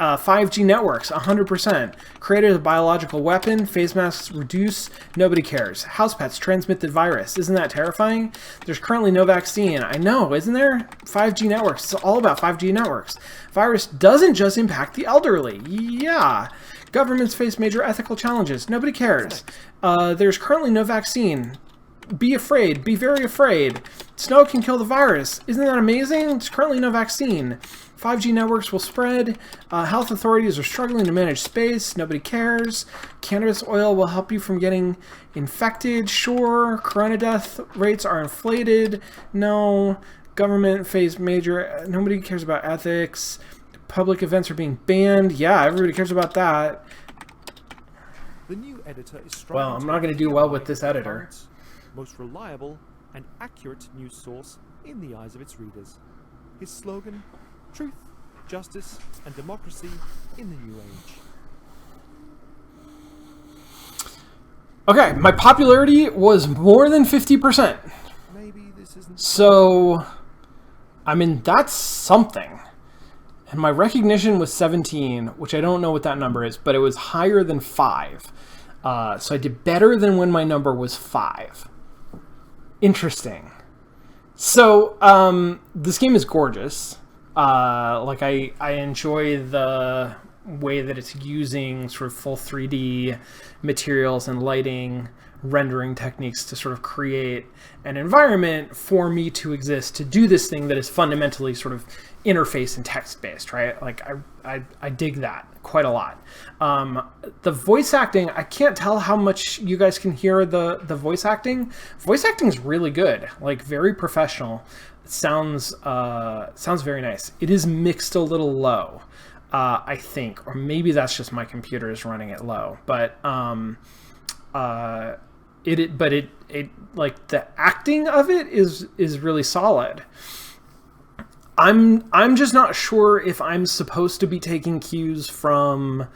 5G networks, 100%. Created a biological weapon. Face masks reduce. Nobody cares. House pets transmit the virus. Isn't that terrifying? There's currently no vaccine. I know, isn't there? 5G networks. It's all about 5G networks. Virus doesn't just impact the elderly. Yeah. Governments face major ethical challenges. Nobody cares. There's currently no vaccine. Be afraid. Be very afraid. Snow can kill the virus. Isn't that amazing? There's currently no vaccine. 5G networks will spread. Health authorities are struggling to manage space. Nobody cares. Cannabis oil will help you from getting infected. Sure. Corona death rates are inflated. No. Government face major... Nobody cares about ethics. Public events are being banned. Yeah, everybody cares about that. The new editor is Well, I'm not going to do well with this editor. Most reliable and accurate news source in the eyes of its readers. His slogan: truth, justice, and democracy in the new age. Okay, my popularity was more than 50%. Maybe this isn't... So, I mean, that's something. And my recognition was 17, which I don't know what that number is, but it was higher than 5. So I did better than when my number was 5. Interesting. So, this game is gorgeous. I enjoy the way that it's using sort of full 3D materials and lighting, rendering techniques to sort of create an environment for me to exist, to do this thing that is fundamentally sort of interface and text-based, right? Like, I dig that quite a lot. The voice acting, I can't tell how much you guys can hear the voice acting. Voice acting is really good, like very professional. It sounds very nice. It is mixed a little low, I think, or maybe that's just my computer is running it low. But it like the acting of it is really solid. I'm just not sure if I'm supposed to be taking cues from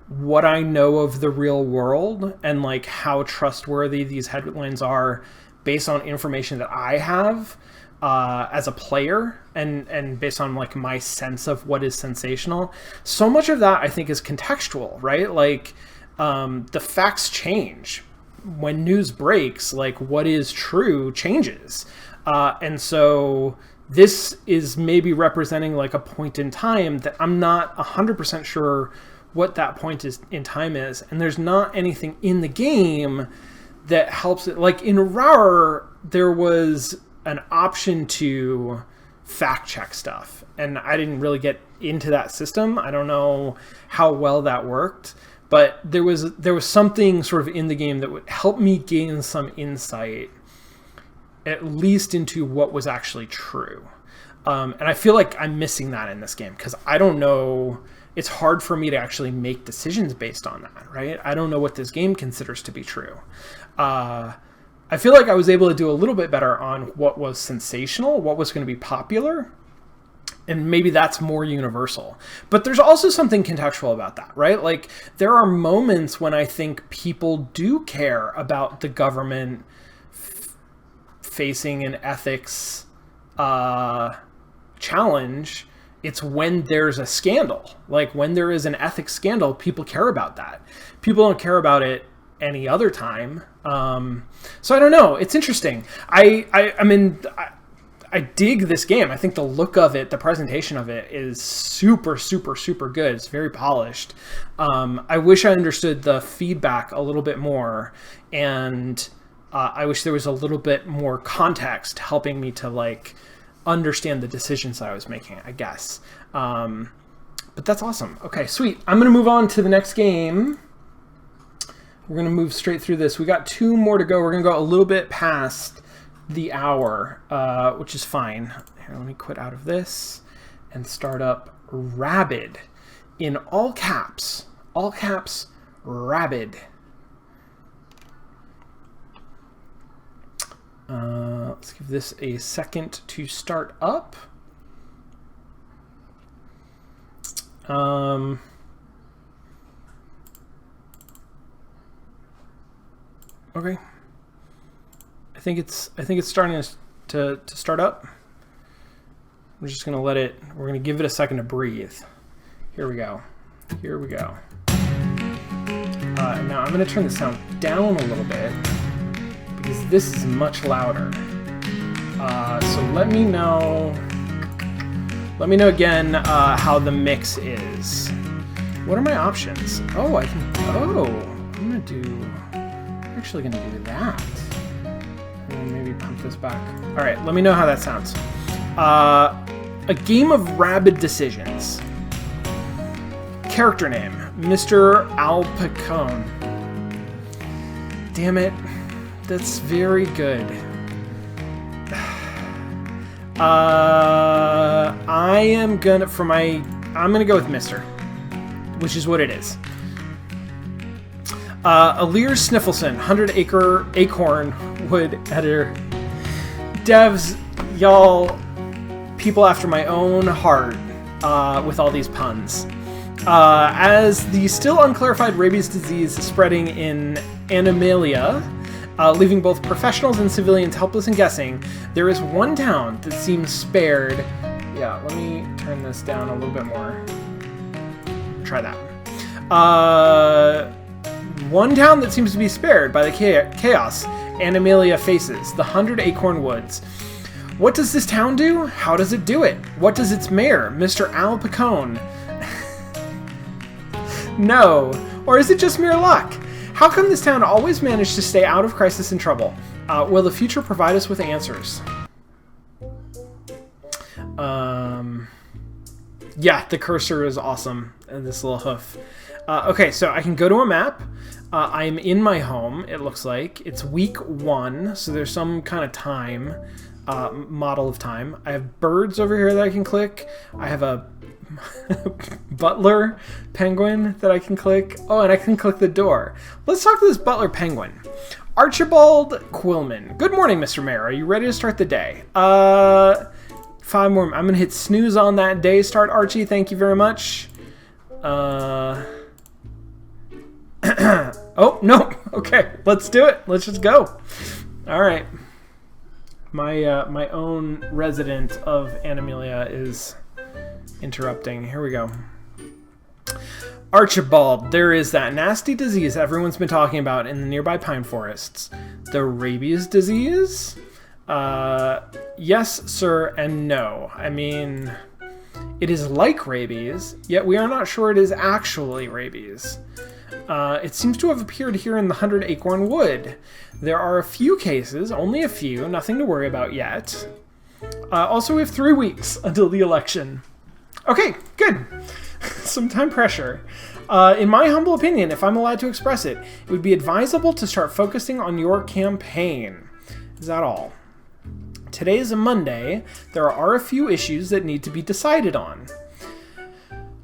what I know of the real world and like how trustworthy these headlines are based on information that I have as a player and based on like my sense of what is sensational. So much of that I think is contextual, right? Like the facts change. When news breaks, like what is true changes. And so this is maybe representing like a point in time that I'm not 100% sure what that point in time is. And there's not anything in the game that helps it. Like in RAR, there was an option to fact check stuff. And I didn't really get into that system. I don't know how well that worked. But there was something sort of in the game that would help me gain some insight at least into what was actually true. And I feel like I'm missing that in this game because I don't know. It's hard for me to actually make decisions based on that, right? I don't know what this game considers to be true. I feel like I was able to do a little bit better on what was sensational, what was going to be popular, and maybe that's more universal. But there's also something contextual about that, right? Like, there are moments when I think people do care about the government facing an ethics challenge. It's when there's a scandal. Like, when there is an ethics scandal, people care about that. People don't care about it any other time. So I don't know. It's interesting. I mean, I dig this game. I think the look of it, the presentation of it is super, super, super good. It's very polished. I wish I understood the feedback a little bit more, and I wish there was a little bit more context helping me to like understand the decisions that I was making, I guess. But that's awesome. Okay, sweet. I'm going to move on to the next game. We're going to move straight through this. We got 2 more to go. We're going to go a little bit past the hour, which is fine. Here, let me quit out of this and start up Rabid in all caps. All caps, Rabid. Let's give this a second to start up. Okay. I think it's starting to start up. We're just gonna let it. We're gonna give it a second to breathe. Here we go. Here we go. Now I'm gonna turn the sound down a little bit because this is much louder. So let me know. Let me know again how the mix is. What are my options? Oh, I can. Oh, I'm actually gonna do that. And maybe pump this back. All right, let me know how that sounds. A game of rabid decisions. Character name, Mr. Al Pacone. Damn it, that's very good. I'm gonna go with Mr., which is what it is. Alir Sniffleson, 100-acre acorn wood editor. Devs, y'all, people after my own heart with all these puns. As the still unclarified rabies disease is spreading in Animalia, leaving both professionals and civilians helpless and guessing, there is one town that seems spared. Yeah, let me turn this down a little bit more. Try that. One town that seems to be spared by the chaos Animalia faces, the 100 Acorn Woods. What does this town do? How does it do it? What does its mayor, Mr. Al Pacone, know? Or is it just mere luck? How come this town always managed to stay out of crisis and trouble? Will the future provide us with answers? Yeah, the cursor is awesome. This little hoof. Okay, so I can go to a map. I'm in my home, it looks like. It's week 1, so there's some kind of time, model of time. I have birds over here that I can click. I have a butler penguin that I can click. Oh, and I can click the door. Let's talk to this butler penguin. Archibald Quillman. Good morning, Mr. Mayor. Are you ready to start the day? 5 more. I'm going to hit snooze on that day start, Archie. Thank you very much. Oh, no. Okay, let's do it. Let's just go. All right. My own resident of Animalia is interrupting. Here we go. Archibald, there is that nasty disease everyone's been talking about in the nearby pine forests. The rabies disease? Yes, sir, and no. I mean, it is like rabies, yet we are not sure it is actually rabies. It seems to have appeared here in the 100 Acorn Wood. There are a few cases, only a few, nothing to worry about yet. Also, we have 3 weeks until the election. Okay, good. Some time pressure. In my humble opinion, if I'm allowed to express it, it would be advisable to start focusing on your campaign. Is that all? Today is a Monday. There are a few issues that need to be decided on.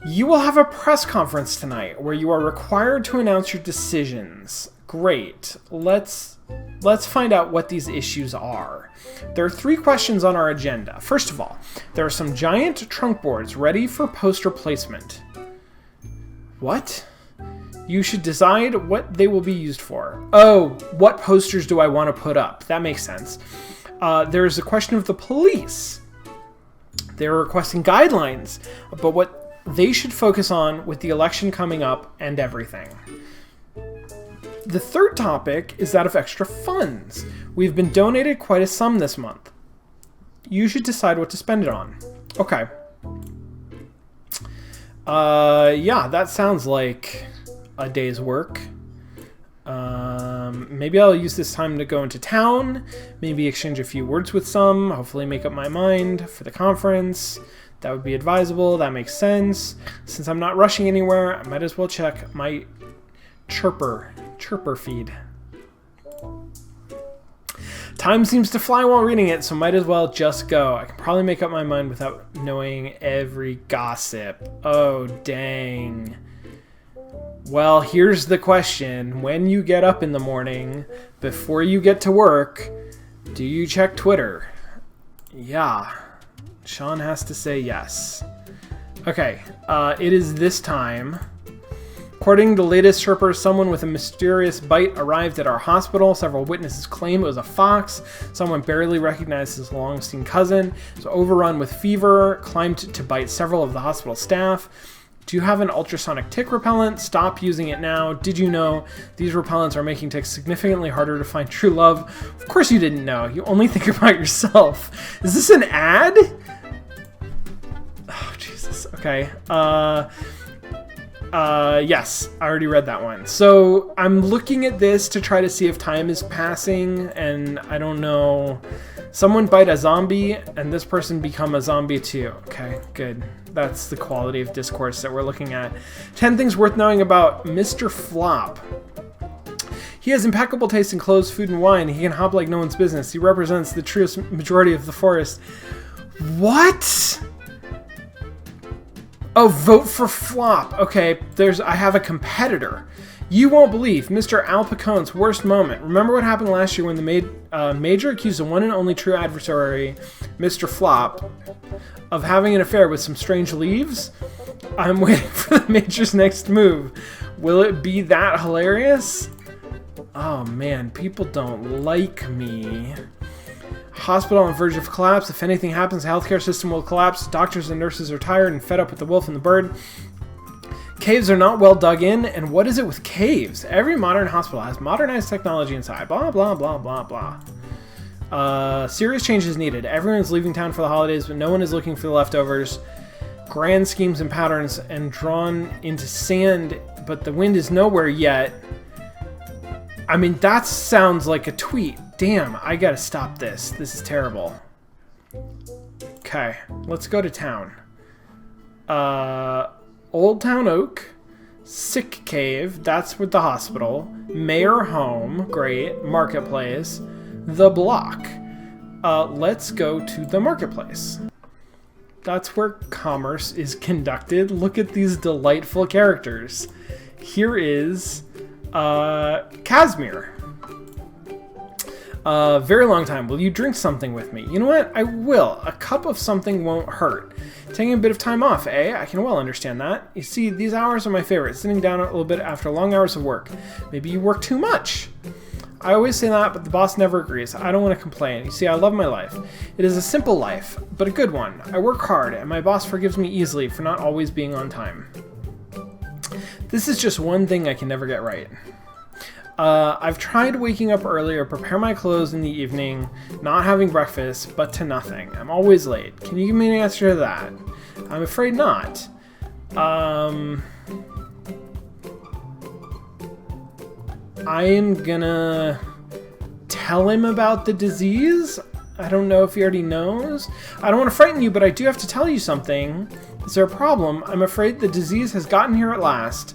You will have a press conference tonight where you are required to announce your decisions. Great. Let's find out what these issues are. There are 3 questions on our agenda. First of all, there are some giant trunk boards ready for poster placement. What? You should decide what they will be used for. Oh, what posters do I want to put up? That makes sense. There's a question of the police. They're requesting guidelines about what they should focus on with the election coming up and everything. The third topic is that of extra funds. We've been donated quite a sum this month. You should decide what to spend it on. Okay. Yeah, that sounds like a day's work. Maybe I'll use this time to go into town, maybe exchange a few words with some, hopefully make up my mind for the conference. That would be advisable. That makes sense. Since I'm not rushing anywhere, I might as well check my chirper feed. Time seems to fly while reading it, so might as well just go. I can probably make up my mind without knowing every gossip. Oh, dang. Well, here's the question. When you get up in the morning, before you get to work, do you check Twitter? Yeah. Sean has to say yes. Okay, it is this time. According to the latest chirper, someone with a mysterious bite arrived at our hospital. Several witnesses claim it was a fox. Someone barely recognized his long-seen cousin. Was overrun with fever, climbed to bite several of the hospital staff. Do you have an ultrasonic tick repellent? Stop using it now. Did you know these repellents are making ticks significantly harder to find true love? Of course you didn't know. You only think about yourself. Is this an ad? Oh, Jesus. Okay. Yes, I already read that one. So I'm looking at this to try to see if time is passing, and I don't know. Someone bite a zombie, and this person become a zombie too. Okay, good. That's the quality of discourse that we're looking at. 10 things worth knowing about Mr. Flop. He has impeccable taste in clothes, food, and wine. He can hop like no one's business. He represents the truest majority of the forest. What? Oh, vote for Flop. Okay, I have a competitor. You won't believe Mr. Al Pacone's worst moment. Remember what happened last year when the Major accused the one and only true adversary, Mr. Flop, of having an affair with some strange leaves? I'm waiting for the Major's next move. Will it be that hilarious? Oh man, people don't like me. Hospital on the verge of collapse. If anything happens, the healthcare system will collapse. Doctors and nurses are tired and fed up with the wolf and the bird. Caves are not well dug in, and what is it with caves? Every modern hospital has modernized technology inside. Blah, blah, blah, blah, blah. Serious changes needed. Everyone's leaving town for the holidays, but no one is looking for the leftovers. Grand schemes and patterns and drawn into sand, but the wind is nowhere yet. I mean, that sounds like a tweet. Damn, I gotta stop this. This is terrible. Okay, let's go to town. Old Town Oak, Sick Cave, that's with the hospital, Mayor Home, great, Marketplace, The Block. Let's go to the Marketplace. That's where commerce is conducted. Look at these delightful characters. Here is Casimir. Very long time. Will you drink something with me? You know what? I will. A cup of something won't hurt. Taking a bit of time off, eh? I can well understand that. You see, these hours are my favorite. Sitting down a little bit after long hours of work. Maybe you work too much. I always say that, but the boss never agrees. I don't want to complain. You see, I love my life. It is a simple life, but a good one. I work hard, and my boss forgives me easily for not always being on time. This is just one thing I can never get right. I've tried waking up earlier, prepare my clothes in the evening, not having breakfast, but to nothing. I'm always late. Can you give me an answer to that? I'm afraid not. I am gonna tell him about the disease. I don't know if he already knows. I don't want to frighten you, but I do have to tell you something. Is there a problem? I'm afraid the disease has gotten here at last.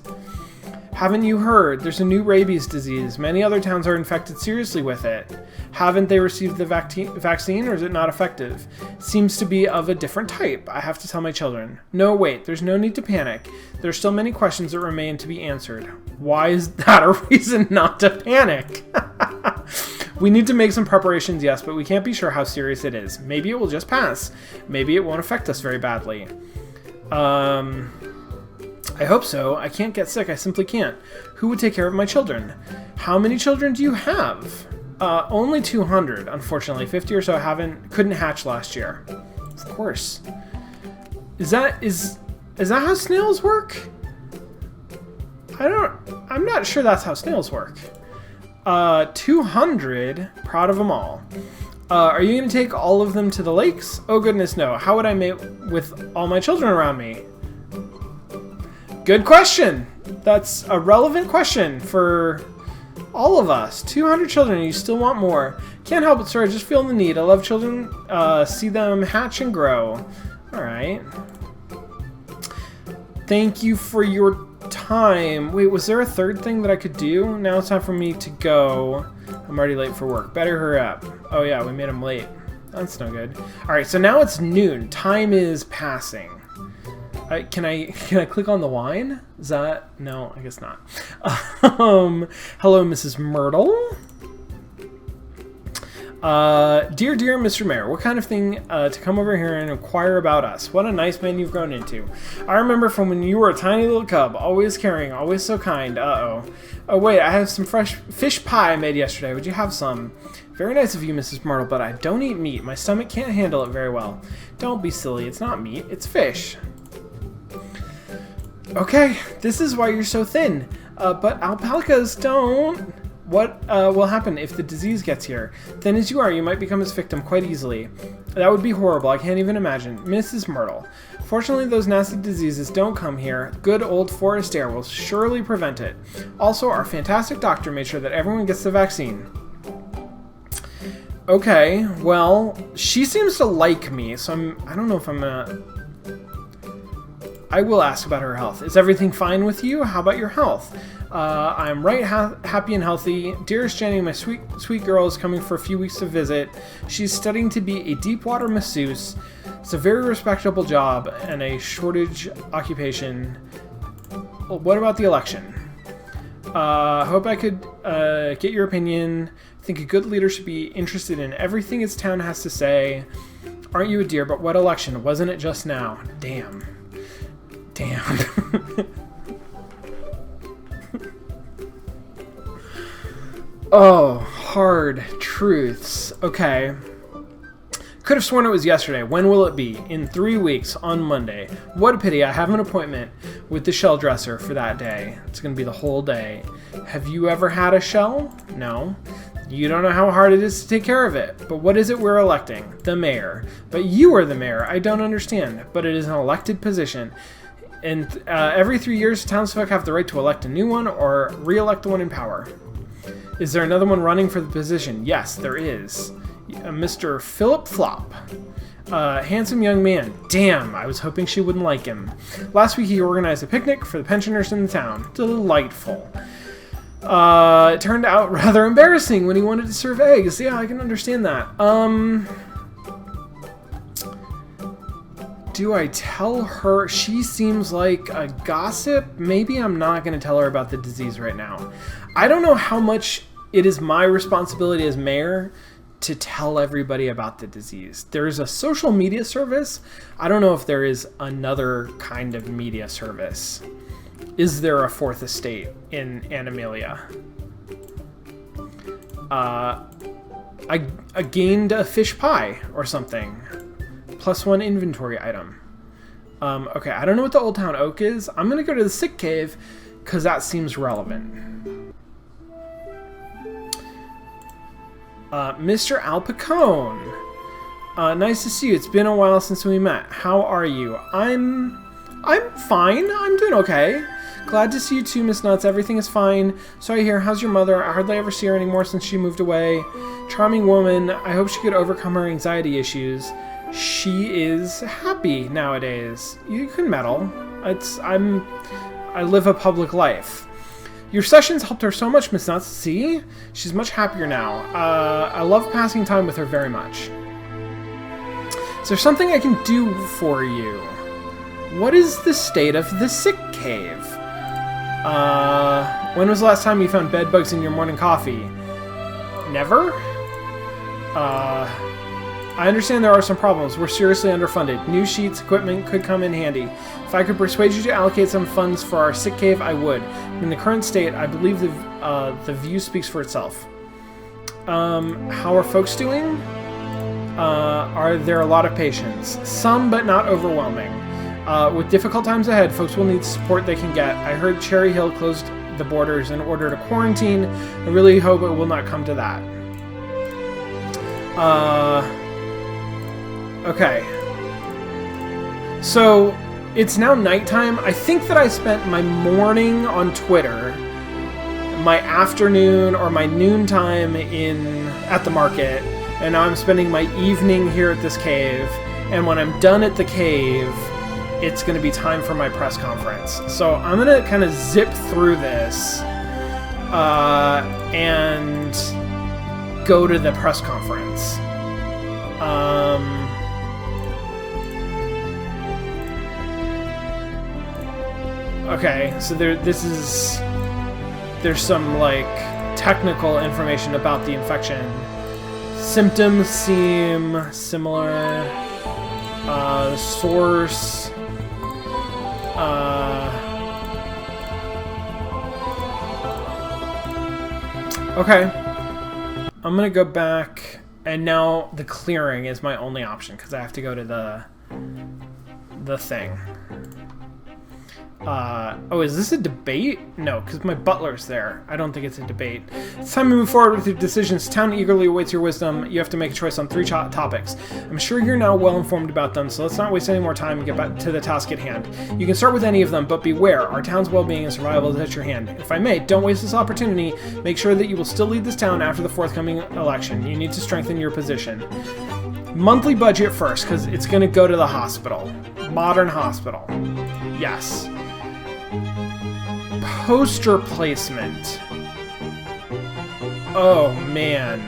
Haven't you heard? There's a new rabies disease. Many other towns are infected seriously with it. Haven't they received the vaccine, or is it not effective? Seems to be of a different type. I have to tell my children. No, wait, there's no need to panic. There's still many questions that remain to be answered. Why is that a reason not to panic? We need to make some preparations, yes, but we can't be sure how serious it is. Maybe it will just pass. Maybe it won't affect us very badly. I hope so. I can't get sick. I simply can't. Who would take care of my children? How many children do you have? Only 200, unfortunately. 50 or so couldn't hatch last year. Of course. Is that how snails work? I'm not sure that's how snails work. 200, proud of them all. Are you going to take all of them to the lakes? Oh goodness, no. How would I mate with all my children around me? Good question. That's a relevant question for all of us. 200 children, and you still want more. Can't help it, sir. I just feel the need. I love children. See them hatch and grow. All right. Thank you for your time. Wait, was there a third thing that I could do? Now it's time for me to go. I'm already late for work. Better hurry up. Oh yeah, we made him late. That's no good. All right, so now it's noon. Time is passing. Can I click on the wine? Is that... No, I guess not. Hello, Mrs. Myrtle. Dear Mr. Mayor, what kind of thing to come over here and inquire about us? What a nice man you've grown into. I remember from when you were a tiny little cub, always caring, always so kind. Uh-oh. Oh, wait, I have some fresh fish pie I made yesterday. Would you have some? Very nice of you, Mrs. Myrtle, but I don't eat meat. My stomach can't handle it very well. Don't be silly. It's not meat. It's fish. Okay, this is why you're so thin. But alpacas don't. What will happen if the disease gets here? Thin as you are, you might become its victim quite easily. That would be horrible. I can't even imagine. Mrs. Myrtle. Fortunately, those nasty diseases don't come here. Good old forest air will surely prevent it. Also, our fantastic doctor made sure that everyone gets the vaccine. Okay, well, she seems to like me, so I don't know if I'm gonna... I will ask about her health. Is everything fine with you? How about your health? I'm right happy and healthy. Dearest Jenny, my sweet girl, is coming for a few weeks to visit. She's studying to be a deep water masseuse. It's a very respectable job and a shortage occupation. Well, what about the election? Hope I could get your opinion. I think a good leader should be interested in everything its town has to say. Aren't you a dear? But what election? Wasn't it just now? Damn. Oh, hard truths. Okay. Could have sworn it was yesterday. When will it be? In 3 weeks, on Monday. What a pity. I have an appointment with the shell dresser for that day. It's going to be the whole day. Have you ever had a shell? No. You don't know how hard it is to take care of it. But what is it we're electing? The mayor. But you are the mayor. I don't understand. But it is an elected position. And every 3 years, townsfolk have the right to elect a new one or re-elect the one in power. Is there another one running for the position? Yes, there is. Mr. Philip Flop. Handsome young man. Damn, I was hoping she wouldn't like him. Last week he organized a picnic for the pensioners in the town. Delightful. It turned out rather embarrassing when he wanted to serve eggs. Yeah, I can understand that. Do I tell her? She seems like a gossip. Maybe I'm not going to tell her about the disease right now. I don't know how much it is my responsibility as mayor to tell everybody about the disease. There's a social media service. I don't know if there is another kind of media service. Is there a fourth estate in Animalia? I gained a fish pie or something. +1 inventory item. Okay, I don't know what the Old Town Oak is. I'm going to go to the sick cave because that seems relevant. Mr. Al Pacone. Nice to see you. It's been a while since we met. How are you? I'm fine. I'm doing okay. Glad to see you too, Miss Nuts. Everything is fine. So I hear. How's your mother? I hardly ever see her anymore since she moved away. Charming woman. I hope she could overcome her anxiety issues. She is happy nowadays. You can meddle. I live a public life. Your sessions helped her so much, Miss Nuts. See? She's much happier now. I love passing time with her very much. Is there something I can do for you? What is the state of the sick cave? When was the last time you found bed bugs in your morning coffee? Never? I understand there are some problems. We're seriously underfunded. New sheets, equipment could come in handy. If I could persuade you to allocate some funds for our sick cave, I would. In the current state, I believe the view speaks for itself. How are folks doing? Are there a lot of patients? Some, but not overwhelming. With difficult times ahead, folks will need the support they can get. I heard Cherry Hill closed the borders in order to quarantine. I really hope it will not come to that. Okay. So, it's now nighttime. I think that I spent my morning on Twitter, my afternoon or my noontime at the market, and now I'm spending my evening here at this cave, and when I'm done at the cave, it's going to be time for my press conference. So I'm going to kind of zip through this and go to the press conference. Okay, so there's some like technical information about the infection. Symptoms seem similar. Source. Okay. I'm gonna go back, and now the clearing is my only option because I have to go to the thing. Oh, is this a debate? No, because my butler's there. I don't think it's a debate. It's time to move forward with your decisions. Town eagerly awaits your wisdom. You have to make a choice on 3 topics. I'm sure you're now well informed about them, so let's not waste any more time and get back to the task at hand. You can start with any of them, but beware. Our town's well-being and survival is at your hand. If I may, don't waste this opportunity. Make sure that you will still lead this town after the forthcoming election. You need to strengthen your position. Monthly budget first, because it's going to go to the hospital. Modern hospital. Yes. Poster placement. Oh, man.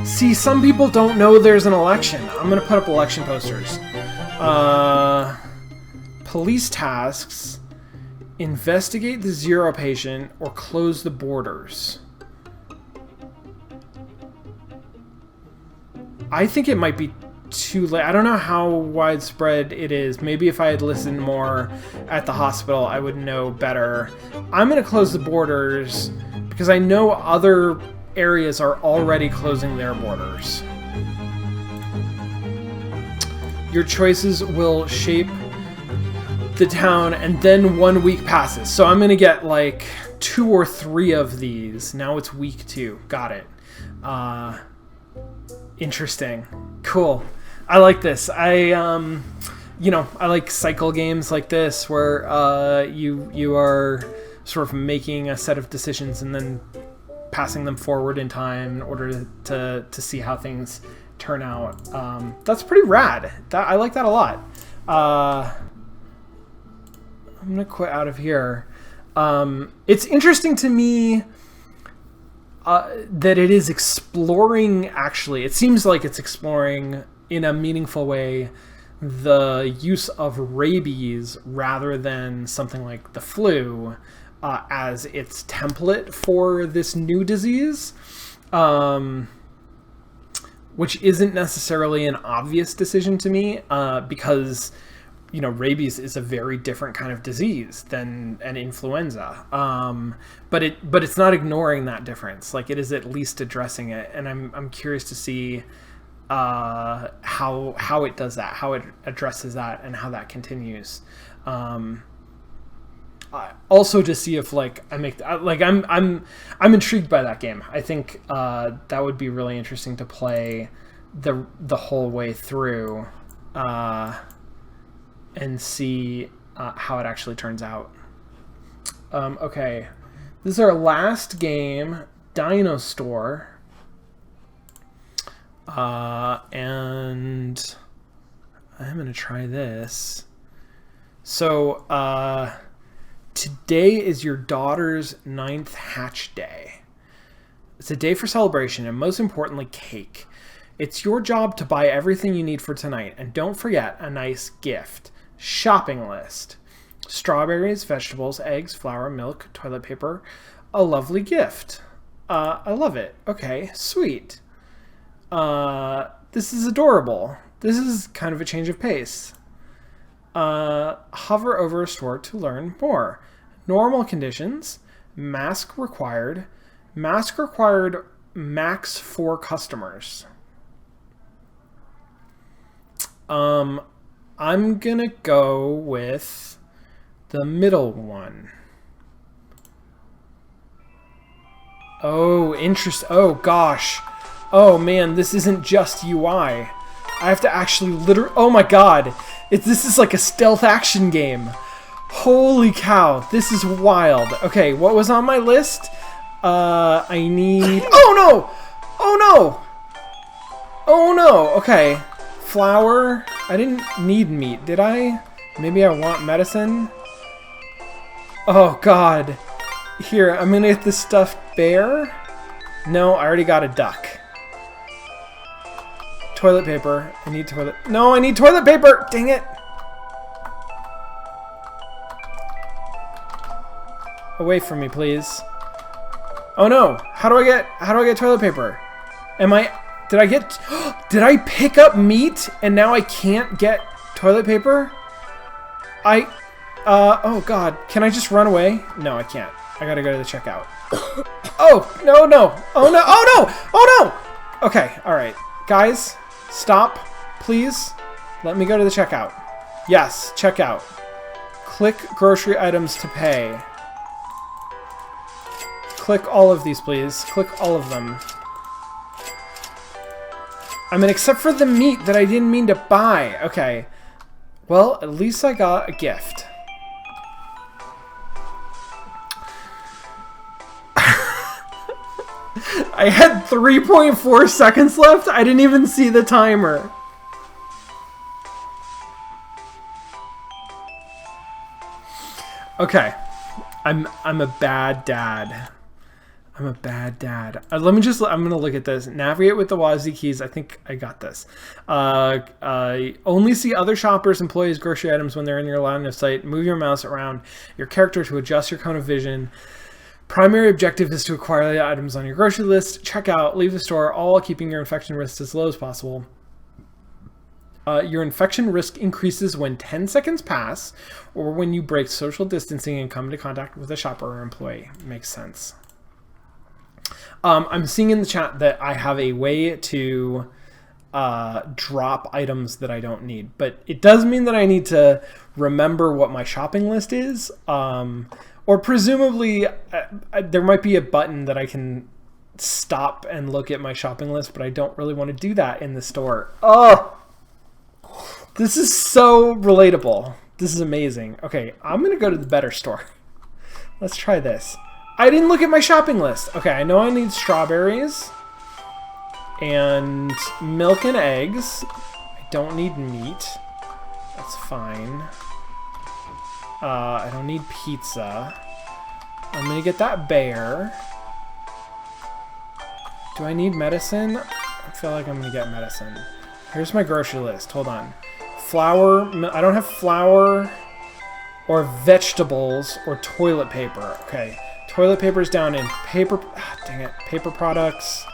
See, some people don't know there's an election. I'm going to put up election posters. Police tasks. Investigate the zero patient or close the borders. I think it might be too late. I don't know how widespread it is. Maybe if I had listened more at the hospital, I would know better. I'm going to close the borders because I know other areas are already closing their borders. Your choices will shape the town, and then 1 week passes. So I'm going to get like 2 or 3 of these. Now it's week 2. Got it. Interesting. Cool. I like this. I like cycle games like this where you are sort of making a set of decisions and then passing them forward in time in order to see how things turn out. That's pretty rad. I like that a lot. I'm gonna quit out of here. It's interesting to me that it is exploring, actually. It seems like it's exploring in a meaningful way the use of rabies rather than something like the flu as its template for this new disease, which isn't necessarily an obvious decision to me because, you know, rabies is a very different kind of disease than an influenza. But it's not ignoring that difference. Like, it is at least addressing it, and I'm curious to see how it does that, how it addresses that, and how that continues. Also to see if I'm intrigued by that game. I think that would be really interesting to play the whole way through and see how it actually turns out. Okay, this is our last game, Dino Store. And I'm going to try this. So, Today is your daughter's 9th hatch day. It's a day for celebration and most importantly, cake. It's your job to buy everything you need for tonight. And don't forget a nice gift. Shopping list. Strawberries, vegetables, eggs, flour, milk, toilet paper. A lovely gift. I love it. Okay, sweet. This is adorable. This is kind of a change of pace. Hover over a store to learn more. Normal conditions. Mask required. Mask required max 4 customers. I'm gonna go with the middle one. Oh, oh gosh. Oh man, this isn't just UI. I have to actually oh my god. This is like a stealth action game. Holy cow, this is wild. Okay, what was on my list? I need... Oh no! Oh no! Oh no! Okay. Flour. I didn't need meat, did I? Maybe I want medicine? Oh god. Here, I'm gonna get this stuffed bear. No, I already got a duck. Toilet paper. I need toilet... No, I need toilet paper! Dang it! Away from me, please. Oh no! How do I get toilet paper? Did I pick up meat and now I can't get toilet paper? Oh god, can I just run away? No, I can't. I gotta go to the checkout. Oh, no. Oh no, oh no, oh no! Okay, alright. Guys, stop, please. Let me go to the checkout. Yes, checkout. Click grocery items to pay. Click all of these, please. Click all of them. I mean, except for the meat that I didn't mean to buy. Okay. Well, at least I got a gift. I had 3.4 seconds left. I didn't even see the timer. Okay. I'm a bad dad. I'm a bad dad. I'm going to look at this. Navigate with the WASD keys. I think I got this. Only see other shoppers, employees, grocery items when they're in your line of sight. Move your mouse around your character to adjust your cone of vision. Primary objective is to acquire the items on your grocery list. Check out, leave the store, all keeping your infection risk as low as possible. Your infection risk increases when 10 seconds pass or when you break social distancing and come into contact with a shopper or employee. Makes sense. I'm seeing in the chat that I have a way to drop items that I don't need, but it does mean that I need to remember what my shopping list is, or presumably there might be a button that I can stop and look at my shopping list, but I don't really want to do that in the store. Oh, this is so relatable. This is amazing. Okay, I'm going to go to the better store. Let's try this. I didn't look at my shopping list. Okay, I know I need strawberries and milk and eggs. I don't need meat. That's fine. I don't need pizza. I'm gonna get that bear. Do I need medicine? I feel like I'm gonna get medicine. Here's my grocery list. Hold on. Flour. I don't have flour or vegetables or toilet paper. Okay. Toilet paper's down in paper. Dang it. Paper products.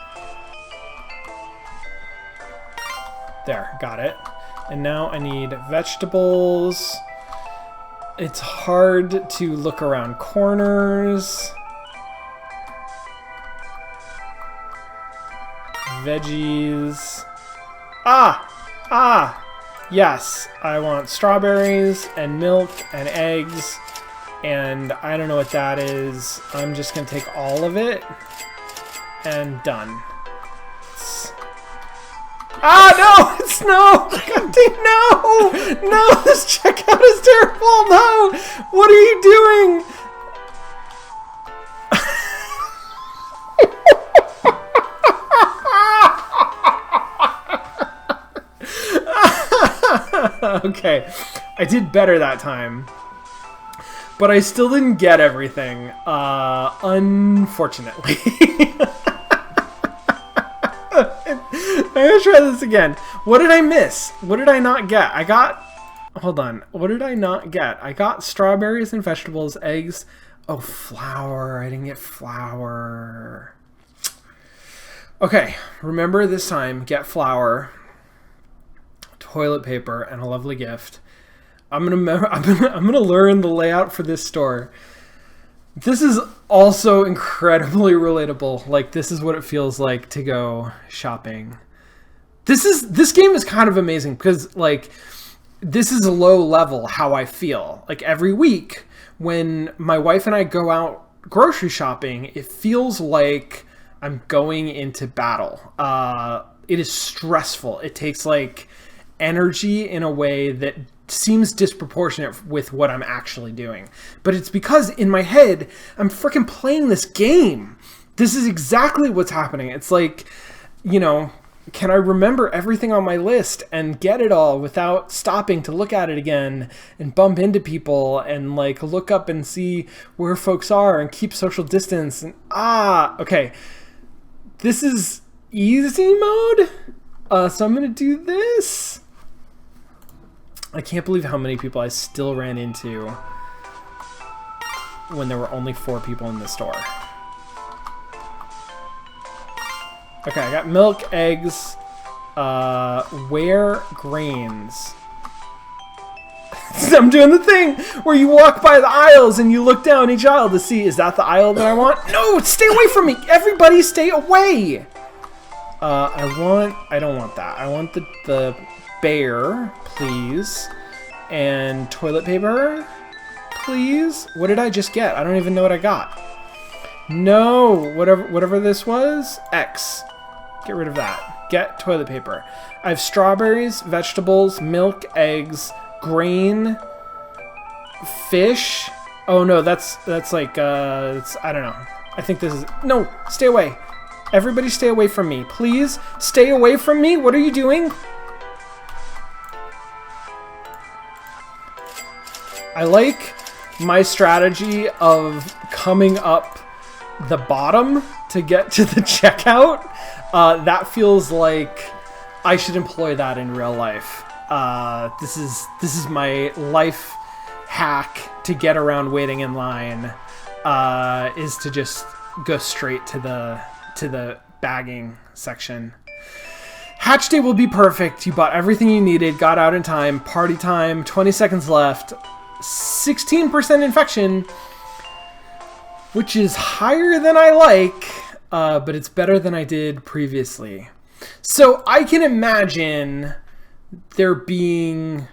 There. Got it. And now I need vegetables. It's hard to look around corners. Veggies. Yes, I want strawberries and milk and eggs, and I don't know what that is. I'm just gonna take all of it and done. No! It's no! God damn, no! No! This checkout is terrible! No! What are you doing? Okay, I did better that time. but I still didn't get everything, unfortunately. I'm gonna try this again. What did I miss? What did I not get? I got... Hold on. What did I not get? I got strawberries and vegetables, eggs. Oh, flour. I didn't get flour. Okay, remember this time, get flour, toilet paper, and a lovely gift. I'm gonna learn the layout for this store. This is also incredibly relatable. Like, this is what it feels like to go shopping. This game is kind of amazing because, like, this is low level how I feel. Like, every week when my wife and I go out grocery shopping, it feels like I'm going into battle. It is stressful. It takes, like, energy in a way that seems disproportionate with what I'm actually doing. But it's because in my head, I'm freaking playing this game. This is exactly what's happening. It's like, you know, can I remember everything on my list and get it all without stopping to look at it again and bump into people and, like, look up and see where folks are and keep social distance? And okay. This is easy mode. So I'm going to do this. I can't believe how many people I still ran into when there were only 4 people in the store. Okay, I got milk, eggs, where grains. I'm doing the thing where you walk by the aisles and you look down each aisle to see, is that the aisle that I want? No, stay away from me. Everybody stay away. I don't want that. I want the bear, please. And toilet paper, please. What did I just get? I don't even know what I got. No, whatever this was, X. Get rid of that. Get toilet paper. I have strawberries, vegetables, milk, eggs, grain, fish. Oh no, that's like I don't know. I think this is no. Stay away. Everybody, stay away from me, please. Stay away from me. What are you doing? I like my strategy of coming up the bottom to get to the checkout. That feels like I should employ that in real life. This is my life hack to get around waiting in line. Is to just go straight to the bagging section. Hatch day will be perfect. You bought everything you needed, got out in time, party time, 20 seconds left, 16% infection, which is higher than I like, but it's better than I did previously. So I can imagine there being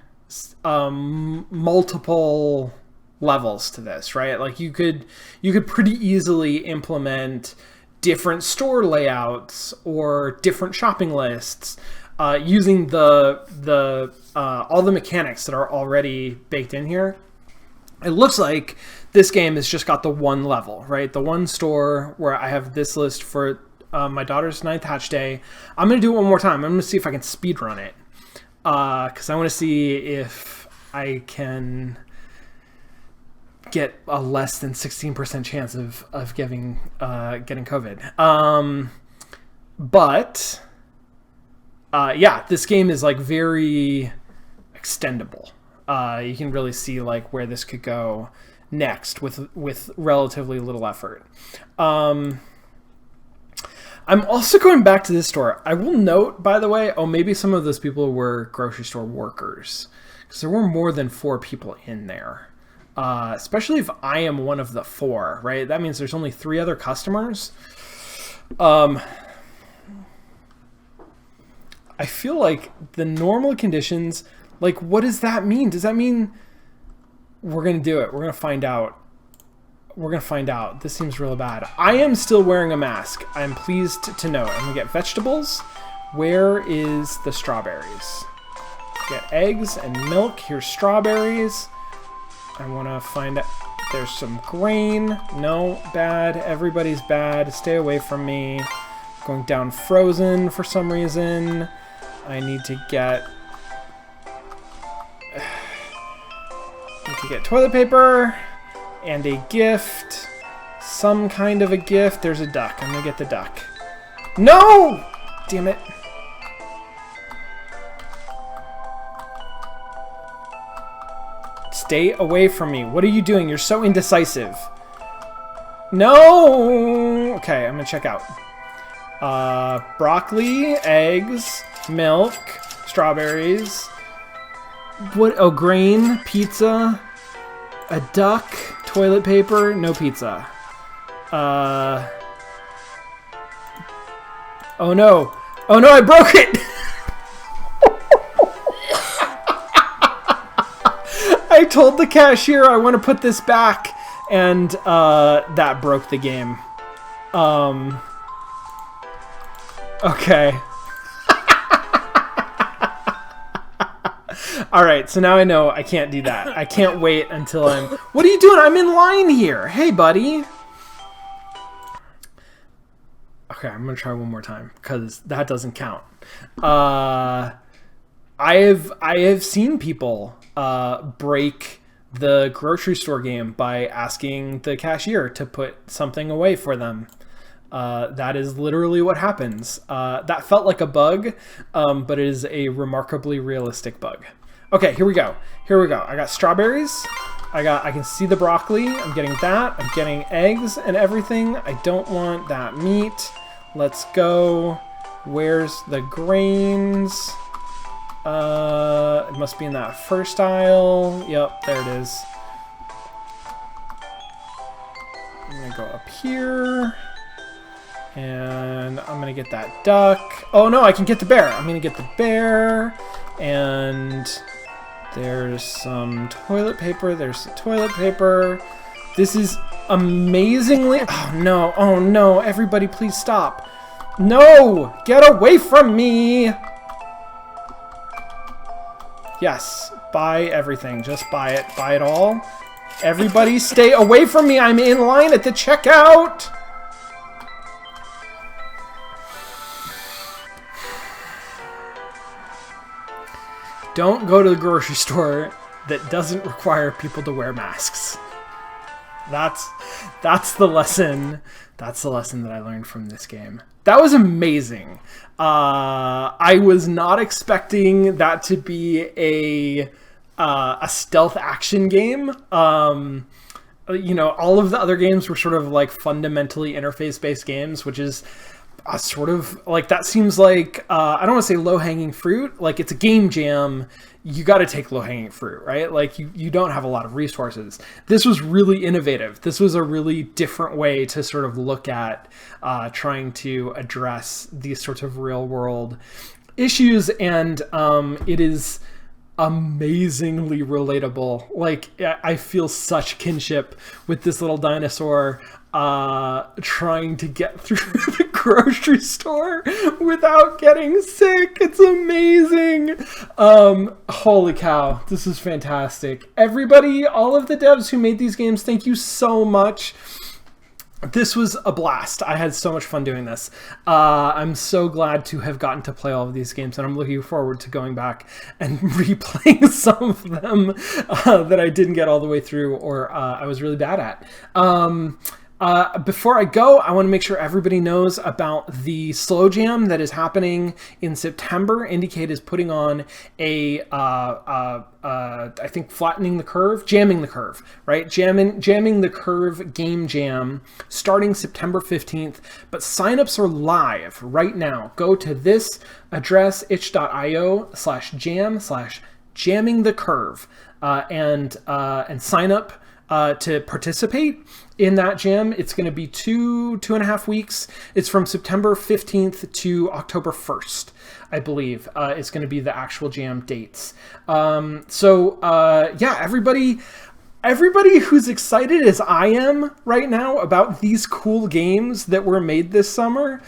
multiple levels to this, right? Like you could pretty easily implement different store layouts or different shopping lists using the all the mechanics that are already baked in here. It looks like this game has just got the one level, right? The one store where I have this list for my daughter's 9th hatch day. I'm going to do it one more time. I'm going to see if I can speed run it because I want to see if I can get a less than 16% chance of getting COVID. But yeah, this game is like very extendable. You can really see like where this could go next with relatively little effort. I'm also going back to this store. I will note, by the way, maybe some of those people were grocery store workers because there were more than 4 people in there. Especially if I am one of the 4, right? That means there's only 3 other customers. I feel like the normal conditions, like, what does that mean? Does that mean we're going to do it? We're going to find out. We're going to find out. This seems real bad. I am still wearing a mask. I'm pleased to note. I'm going to get vegetables. Where is the strawberries? Get eggs and milk. Here's strawberries. I want to find out. There's some grain. No, bad. Everybody's bad. Stay away from me. Going down frozen for some reason. I need to get toilet paper. and a gift. Some kind of a gift. There's a duck. I'm gonna get the duck. No! Damn it. Stay away from me. What are you doing? You're so indecisive. No! Okay, I'm gonna check out. Broccoli, eggs, milk, strawberries. What? Oh, grain, pizza, a duck, toilet paper, no pizza. Oh no. Oh no, I broke it! I told the cashier I want to put this back, and that broke the game. Okay. Alright, so now I know I can't do that. I can't wait until I'm... What are you doing? I'm in line here. Hey, buddy. Okay, I'm going to try one more time, because that doesn't count. I have seen people break the grocery store game by asking the cashier to put something away for them. That is literally what happens. That felt like a bug, but it is a remarkably realistic bug. Okay, here we go. Here we go. I got strawberries. I can see the broccoli. I'm getting that. I'm getting eggs and everything. I don't want that meat. Let's go. Where's the grains? It must be in that first aisle. Yep, there it is. I'm gonna go up here. And I'm gonna get that duck. Oh no, I can get the bear. I'm gonna get the bear. And there's some toilet paper. There's some toilet paper. This is amazingly... Oh no, everybody please stop. No, get away from me. Yes, buy everything. Just buy it. Buy it all. Everybody stay away from me. I'm in line at the checkout. Don't go to the grocery store that doesn't require people to wear masks. That's the lesson. That's the lesson that I learned from this game. That was amazing. I was not expecting that to be a stealth action game. You know, all of the other games were sort of like fundamentally interface-based games, which is sort of like, that seems like, I don't want to say low-hanging fruit. Like, it's a game jam. You got to take low-hanging fruit, right? Like, you don't have a lot of resources. This was really innovative. This was a really different way to sort of look at trying to address these sorts of real-world issues, and it is amazingly relatable. Like, I feel such kinship with this little dinosaur trying to get through the grocery store without getting sick. It's amazing. Holy cow, this is fantastic. Everybody, all of the devs who made these games, thank you so much. This was a blast. I had so much fun doing this. I'm so glad to have gotten to play all of these games, and I'm looking forward to going back and replaying some of them that I didn't get all the way through, or I was really bad at. Before I go, I want to make sure everybody knows about the Slow Jam that is happening in September. IndieCade is putting on a, I think, jamming the curve, right? Jamming the curve game jam starting September 15th, but signups are live right now. Go to this address, itch.io/jam/jamming the curve, and sign up to participate in that jam. It's going to be two and a half weeks. It's from September 15th to October 1st, I believe. It's going to be the actual jam dates. Yeah, everybody who's excited as I am right now about these cool games that were made this summer,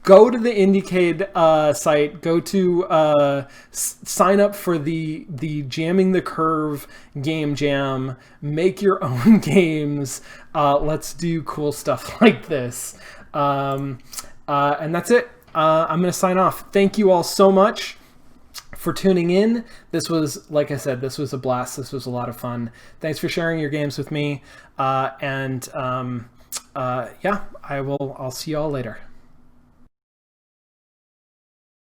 go to the IndieCade site, go to sign up for the Jamming the Curve game jam, make your own games. Let's do cool stuff like this. And that's it. I'm going to sign off. Thank you all so much for tuning in. This was, like I said, this was a blast. This was a lot of fun. Thanks for sharing your games with me. Yeah, I'll see you all later.